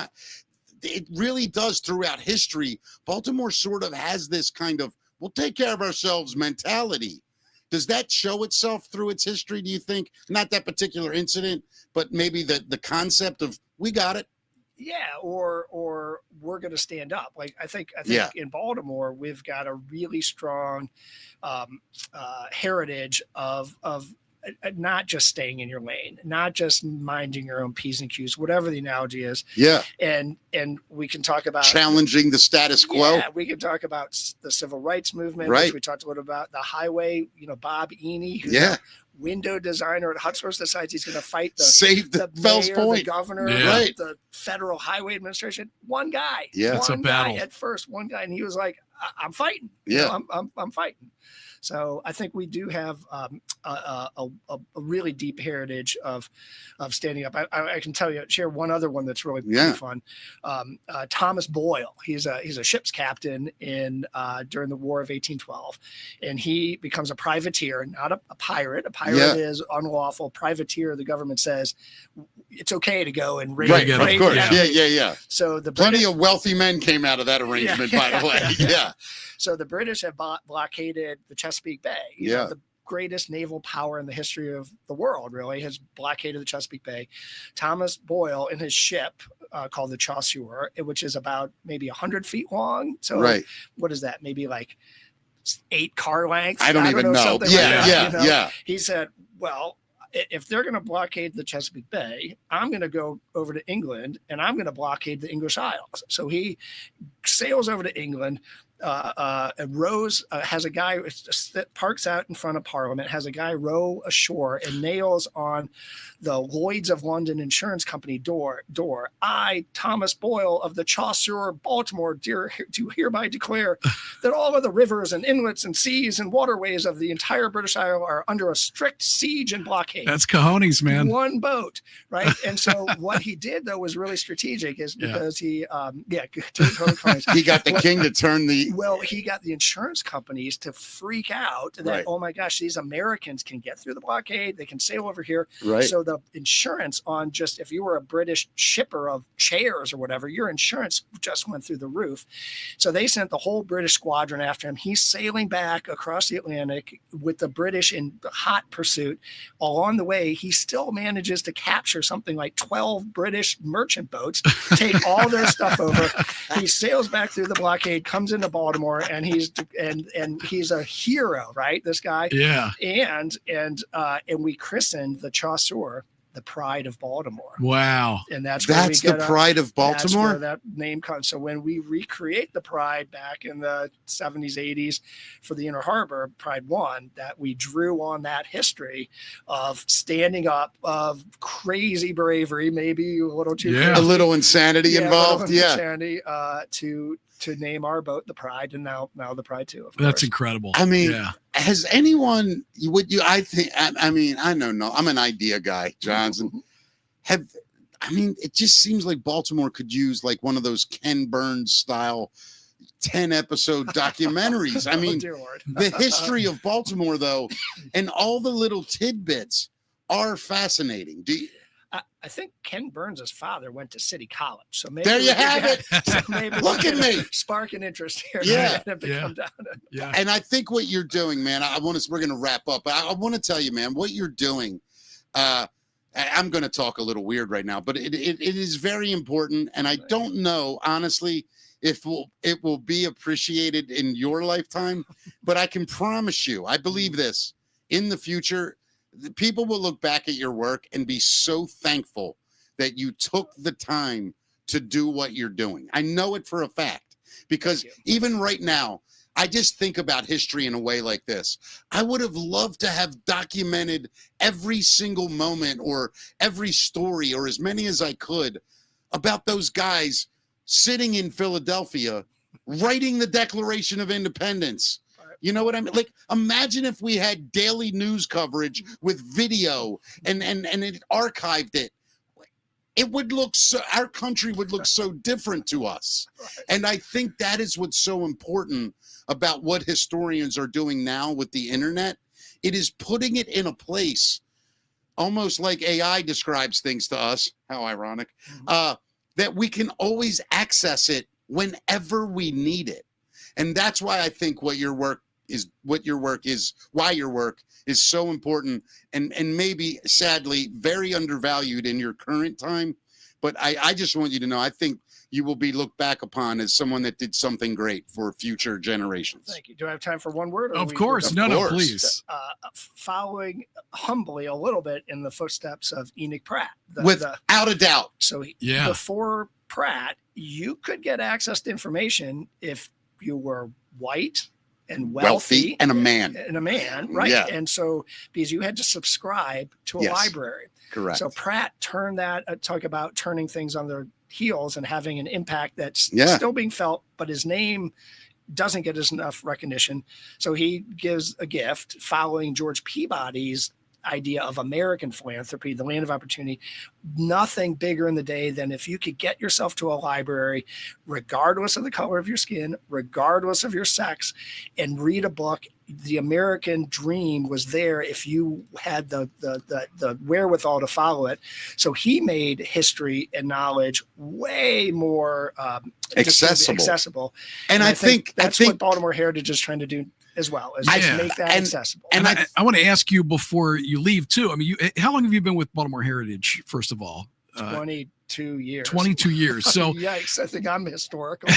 Speaker 2: it really does throughout history. Baltimore sort of has this kind of, we'll take care of ourselves mentality. Does that show itself through its history, do you think? Not that particular incident, but maybe the concept of, we got it.
Speaker 4: Yeah, or we're going to stand up. Like I think
Speaker 2: Yeah.
Speaker 4: in Baltimore we've got a really strong heritage of not just staying in your lane, not just minding your own P's and Q's, whatever the analogy is.
Speaker 2: Yeah.
Speaker 4: And we can talk about
Speaker 2: Challenging the status quo.
Speaker 4: Yeah, we can talk about the civil rights movement,
Speaker 2: Right.
Speaker 4: which we talked a little about. The highway, Bob Eney, who's
Speaker 2: Yeah.
Speaker 4: a window designer at Hutchins, decides he's going to fight
Speaker 2: Save the Fells
Speaker 4: mayor,
Speaker 2: Point.
Speaker 4: the governor,
Speaker 3: Yeah.
Speaker 2: Right.
Speaker 4: the Federal Highway Administration. One guy.
Speaker 2: Yeah.
Speaker 3: It's a
Speaker 4: One guy
Speaker 3: battle.
Speaker 4: at first, one guy. And he was like, I'm fighting.
Speaker 2: Yeah.
Speaker 4: I'm fighting. So I think we do have a really deep heritage of standing up. I can share one other one that's really fun. Thomas Boyle. He's a ship's captain during the War of 1812, and he becomes a privateer, not a pirate. A pirate is unlawful. Privateer, the government says it's okay to go and raid.
Speaker 2: Right, of course.
Speaker 4: enemies.
Speaker 2: Yeah.
Speaker 4: So the
Speaker 2: Plenty of wealthy men came out of that arrangement, by the way. Yeah.
Speaker 4: So the British have blockaded the Chesapeake Bay. You know, the greatest naval power in the history of the world, really, has blockaded the Chesapeake Bay. Thomas Boyle in his ship called the Chasseur, which is about maybe 100 feet long. So what is that? Maybe like 8 car lengths?
Speaker 2: I don't even know. Yeah.
Speaker 4: He said, well, if they're going to blockade the Chesapeake Bay, I'm going to go over to England and I'm going to blockade the English Isles. So he sails over to England. And rows has a guy that parks out in front of Parliament, has a guy row ashore and nails on the Lloyd's of London Insurance Company door. I, Thomas Boyle of the Chasseur, Baltimore, do hereby declare that all of the rivers and inlets and seas and waterways of the entire British Isle are under a strict siege and blockade.
Speaker 3: That's cojones, man.
Speaker 4: One boat, right? And so what he did though was really strategic, is because he got
Speaker 2: the king to turn the.
Speaker 4: Well, he got the insurance companies to freak out that, oh my gosh, these Americans can get through the blockade. They can sail over here.
Speaker 2: Right.
Speaker 4: So the insurance on just, if you were a British shipper of chairs or whatever, your insurance just went through the roof. So they sent the whole British squadron after him. He's sailing back across the Atlantic with the British in hot pursuit. Along the way, he still manages to capture something like 12 British merchant boats, take all their stuff over. He sails back through the blockade, comes into Baltimore, and he's a hero, right? This guy.
Speaker 3: Yeah.
Speaker 4: And we christened the Chasseur the Pride of Baltimore.
Speaker 3: Wow.
Speaker 4: And that's
Speaker 2: the Pride of Baltimore.
Speaker 4: That's where that name comes. So when we recreate the Pride back in the 70s, 80s for the Inner Harbor, Pride 1, that we drew on that history of standing up, of crazy bravery, maybe a little too
Speaker 2: a little insanity involved.
Speaker 4: Insanity, to name our boat the Pride, and now the Pride 2. Of
Speaker 3: That's
Speaker 4: course.
Speaker 3: incredible.
Speaker 2: I mean, has anyone? I know. No, I'm an idea guy, Johnson. It just seems like Baltimore could use like one of those Ken Burns style 10-episode documentaries. I mean, the history of Baltimore, though, and all the little tidbits are fascinating.
Speaker 4: I think Ken Burns' father went to City College, so maybe
Speaker 2: there you have it.
Speaker 4: So maybe
Speaker 2: Look at me,
Speaker 4: spark an interest here.
Speaker 2: And I think what you're doing, man. We're going to wrap up. I want to tell you, man, what you're doing. I'm going to talk a little weird right now, but it is very important, and I don't know honestly if it will be appreciated in your lifetime, but I can promise you, I believe this, in the future. The people will look back at your work and be so thankful that you took the time to do what you're doing. I know it for a fact, because even right now, I just think about history in a way like this. I would have loved to have documented every single moment or every story, or as many as I could, about those guys sitting in Philadelphia writing the Declaration of Independence. You know what I mean? Like, imagine if we had daily news coverage with video and it archived it. It would look our country would look so different to us. And I think that is what's so important about what historians are doing now with the internet. It is putting it in a place, almost like AI describes things to us. How ironic. That we can always access it whenever we need it. And that's why I think why your work is so important and maybe sadly very undervalued in your current time, But I just want you to know, I think you will be looked back upon as someone that did something great for future generations.
Speaker 4: Thank you. Do I have time for one word?
Speaker 3: Of course. No, please.
Speaker 4: Following humbly a little bit in the footsteps of Enoch Pratt.
Speaker 2: Without a doubt.
Speaker 4: So before Pratt, you could get access to information if you were white and wealthy
Speaker 2: and a man.
Speaker 4: Right.
Speaker 2: Yeah.
Speaker 4: And so because you had to subscribe to a library.
Speaker 2: Correct.
Speaker 4: So Pratt turned that, talk about turning things on their heels and having an impact that's still being felt, but his name doesn't get enough recognition. So he gives a gift following George Peabody's idea of American philanthropy, the land of opportunity. Nothing bigger in the day than if you could get yourself to a library, regardless of the color of your skin, regardless of your sex, and read a book. The American dream was there if you had the wherewithal to follow it. So he made history and knowledge way more accessible.
Speaker 2: And I think
Speaker 4: that's what Baltimore Heritage is trying to do as well, is make that accessible.
Speaker 3: And I want to ask you before you leave too. I mean, how long have you been with Baltimore Heritage, first of all?
Speaker 4: 22 years.
Speaker 3: 22 years. So
Speaker 4: yikes, I think I'm historical.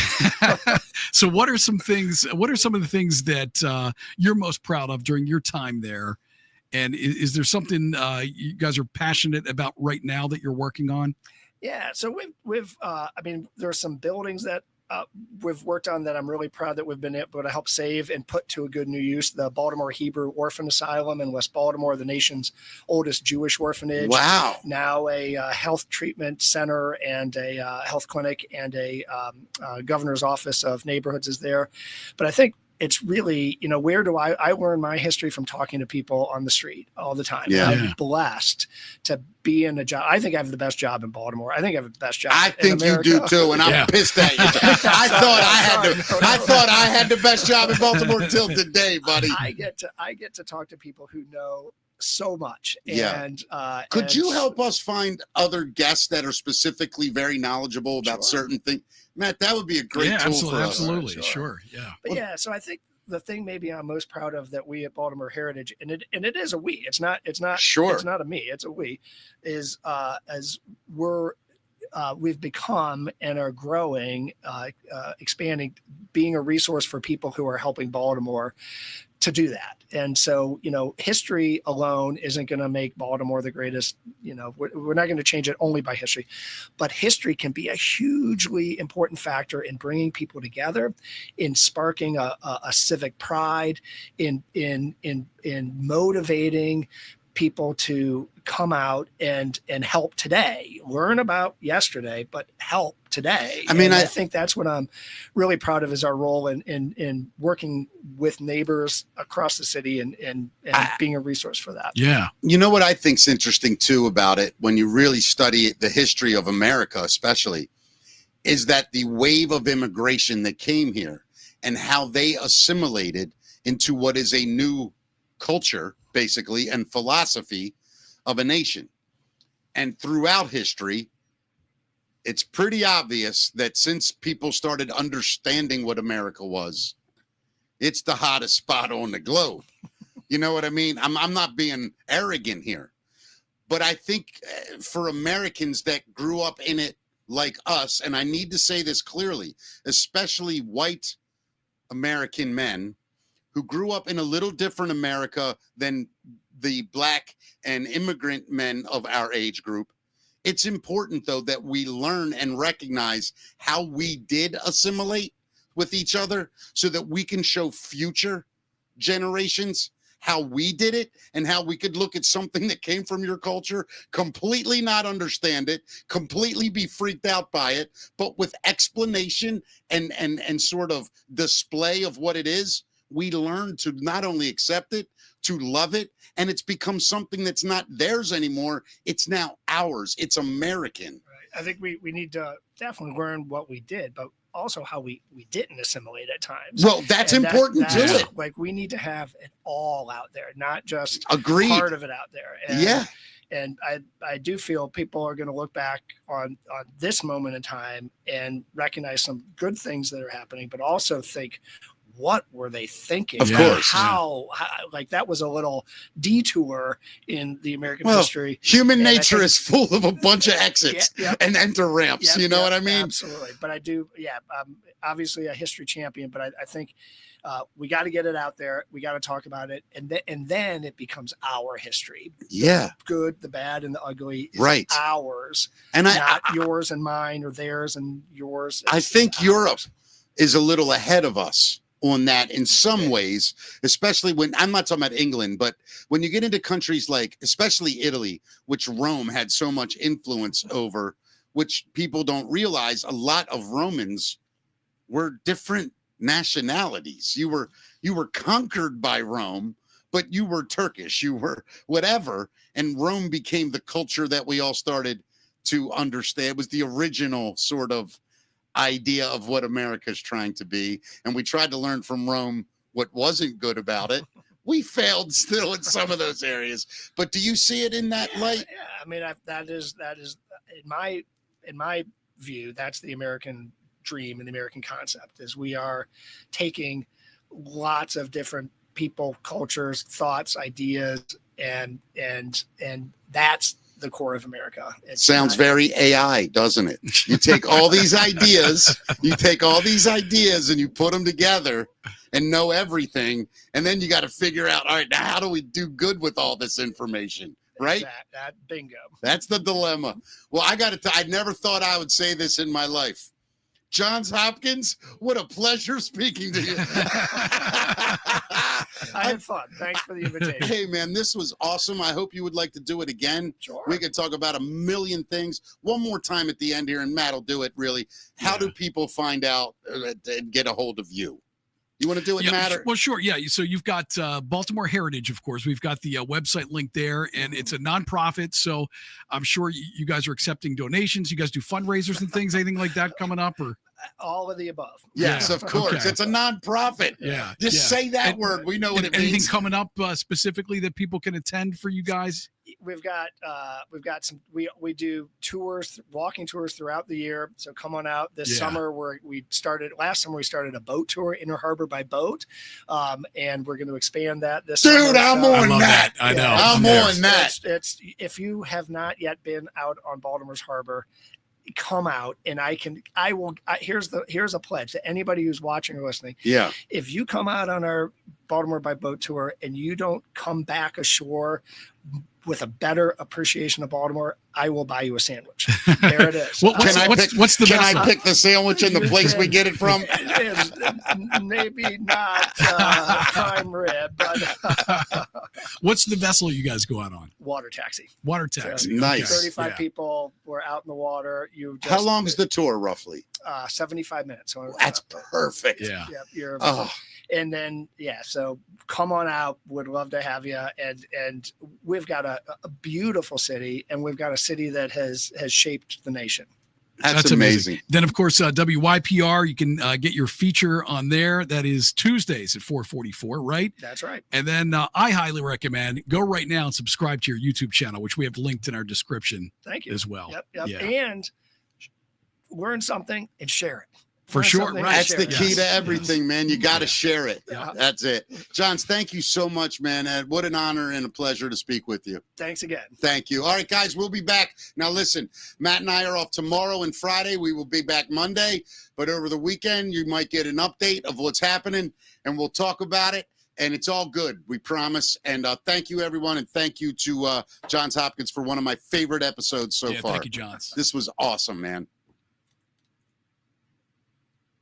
Speaker 3: So what are some of the things that you're most proud of during your time there? And is there something you guys are passionate about right now that you're working on?
Speaker 4: Yeah. So we've I mean, there are some buildings that we've worked on that I'm really proud that we've been able to help save and put to a good new use. The Baltimore Hebrew Orphan Asylum in West Baltimore, the nation's oldest Jewish orphanage.
Speaker 2: Wow.
Speaker 4: Now a health treatment center and a health clinic and a governor's office of neighborhoods is there. But I think it's really, where do I learn my history from talking to people on the street all the time.
Speaker 2: Yeah.
Speaker 4: I'm blessed to be in a job. I think I have the best job in Baltimore. I think I have the best job.
Speaker 2: I think you do too, and I'm pissed at you. I thought I had the best job in Baltimore until today, buddy.
Speaker 4: I get to talk to people who know so much. And
Speaker 2: could you help us find other guests that are specifically very knowledgeable about certain things? Matt, that would be a great tool for us.
Speaker 3: Absolutely, sure. Yeah.
Speaker 4: But so I think the thing maybe I'm most proud of that we at Baltimore Heritage, and it is a we. It's not
Speaker 2: sure.
Speaker 4: It's not a me. It's a we. Is as we've become and are growing, expanding, being a resource for people who are helping Baltimore to do that. And so, history alone isn't going to make Baltimore the greatest, we're not going to change it only by history, but history can be a hugely important factor in bringing people together, in sparking a civic pride, in motivating people to come out and help today, learn about yesterday, but help today. I think that's what I'm really proud of, is our role in working with neighbors across the city and being a resource for that.
Speaker 3: Yeah.
Speaker 2: You know what I think's interesting too about it, when you really study the history of America, especially, is that the wave of immigration that came here and how they assimilated into what is a new culture, basically, and philosophy of a nation. And throughout history, it's pretty obvious that since people started understanding what America was, it's the hottest spot on the globe. You know what I mean? I'm not being arrogant here, but I think for Americans that grew up in it like us, and I need to say this clearly, especially white American men who grew up in a little different America than the black and immigrant men of our age group. It's important, though, that we learn and recognize how we did assimilate with each other so that we can show future generations how we did it and how we could look at something that came from your culture, completely not understand it, completely be freaked out by it, but with explanation and sort of display of what it is, we learn to not only accept it, to love it, and it's become something that's not theirs anymore. It's now ours. It's American.
Speaker 4: Right. I think we need to definitely learn what we did, but also how we didn't assimilate at times.
Speaker 2: Well, that's important too.
Speaker 4: Like, we need to have it all out there, not just
Speaker 2: Agreed.
Speaker 4: Part of it out there.
Speaker 2: And,
Speaker 4: And I do feel people are going to look back on this moment in time and recognize some good things that are happening, but also think, what were they thinking?
Speaker 2: Of course.
Speaker 4: How like that was a little detour in the American
Speaker 2: Well,
Speaker 4: history.
Speaker 2: Human
Speaker 4: And I
Speaker 2: nature
Speaker 4: think-
Speaker 2: is full of a bunch of exits and enter ramps.
Speaker 4: Yep,
Speaker 2: You know
Speaker 4: yep,
Speaker 2: what I mean?
Speaker 4: Absolutely. But I do, I'm obviously a history champion, but I think we got to get it out there. We got to talk about it. And then it becomes our history.
Speaker 2: Yeah.
Speaker 4: Good, the bad, and the ugly is
Speaker 2: Right.
Speaker 4: ours,
Speaker 2: And
Speaker 4: not yours and mine or theirs and yours.
Speaker 2: I
Speaker 4: It's
Speaker 2: think
Speaker 4: ours.
Speaker 2: Europe is a little ahead of us on that in some ways, especially when I'm not talking about England, but when you get into countries like, especially Italy, which Rome had so much influence over, which people don't realize, a lot of Romans were different nationalities. You were conquered by Rome, but you were Turkish, you were whatever, and Rome became the culture that we all started to understand. It was the original sort of idea of what America's trying to be, and we tried to learn from Rome what wasn't good about it. We failed still in some of those areas, but do you see it in that light?
Speaker 4: Yeah, I mean, that is in my view, that's the American dream and the American concept is we are taking lots of different people, cultures, thoughts, ideas, and that's the core of America. It
Speaker 2: Sounds very AI, doesn't it? You take all these ideas, and you put them together and know everything, and then you got to figure out, all right, now how do we do good with all this information? Right?
Speaker 4: That bingo.
Speaker 2: That's the dilemma. Well, I never thought I would say this in my life. Johns Hopkins, what a pleasure speaking to you.
Speaker 4: I had fun. Thanks for the invitation.
Speaker 2: Hey, man, this was awesome. I hope you would like to do it again.
Speaker 4: Sure.
Speaker 2: We could talk about a million things. One more time at the end here, and Matt will do it, really. How do people find out and get a hold of you? You want to do it, Matt?
Speaker 3: Well, sure. Yeah. So you've got Baltimore Heritage, of course. We've got the website link there, and it's a nonprofit. So I'm sure you guys are accepting donations. You guys do fundraisers and things, anything like that coming up, or
Speaker 4: all of the above.
Speaker 2: Yes,
Speaker 3: Yeah,
Speaker 2: of course.
Speaker 3: okay.
Speaker 2: It's a nonprofit.
Speaker 3: Yeah.
Speaker 2: Just say that word. We know what it
Speaker 3: anything
Speaker 2: means.
Speaker 3: coming up specifically that people can attend for you guys?
Speaker 4: We've got some we do tours, walking tours throughout the year. So come on out this summer. Last summer we started a boat tour, Inner Harbor by boat, and we're going to expand that this summer.
Speaker 2: Dude, I'm
Speaker 3: I
Speaker 2: on
Speaker 3: love
Speaker 2: that.
Speaker 3: I know.
Speaker 2: I'm on that.
Speaker 4: It's if you have not yet been out on Baltimore's harbor, come out, and here's a pledge to anybody who's watching or listening.
Speaker 2: Yeah.
Speaker 4: If you come out on our Baltimore by boat tour and you don't come back ashore with a better appreciation of Baltimore, I will buy you a sandwich. There it is.
Speaker 3: What's the
Speaker 2: Can
Speaker 3: best?
Speaker 2: I pick the sandwich and the place we get it from?
Speaker 4: It is maybe not prime rib, but
Speaker 3: What's the vessel you guys go out on?
Speaker 4: water taxi.
Speaker 3: Water taxi.
Speaker 2: So, nice.
Speaker 4: 35 people were out in the water.
Speaker 2: How long is the tour roughly?
Speaker 4: 75 minutes. So,
Speaker 2: That's perfect.
Speaker 3: Yeah.
Speaker 4: Yep,
Speaker 2: Oh,
Speaker 4: and then so come on out. Would love to have you. And we've got a beautiful city, and we've got a city that has shaped the nation.
Speaker 2: that's amazing.
Speaker 3: Then, of course, WYPR, you can get your feature on there. That is Tuesdays at 4:44, right?
Speaker 4: That's right.
Speaker 3: And then I highly recommend go right now and subscribe to your YouTube channel, which we have linked in our description
Speaker 4: Thank you.
Speaker 3: as well.
Speaker 4: Yep.
Speaker 3: Yeah.
Speaker 4: And learn something and share it.
Speaker 3: For
Speaker 4: Learn
Speaker 3: sure,
Speaker 4: something and
Speaker 3: right.
Speaker 2: That's
Speaker 4: share
Speaker 2: the
Speaker 4: it.
Speaker 2: key
Speaker 3: Yes,
Speaker 2: to everything, man. You got to share it.
Speaker 4: Yeah.
Speaker 2: That's it. Johns, thank you so much, man. What an honor and a pleasure to speak with you.
Speaker 4: Thanks again.
Speaker 2: Thank you. All right, guys, we'll be back. Now, listen, Matt and I are off tomorrow and Friday. We will be back Monday. But over the weekend, you might get an update of what's happening, and we'll talk about it. And it's all good, we promise. And thank you, everyone. And thank you to Johns Hopkins for one of my favorite episodes so far.
Speaker 3: Thank you, Johns.
Speaker 2: This was awesome, man.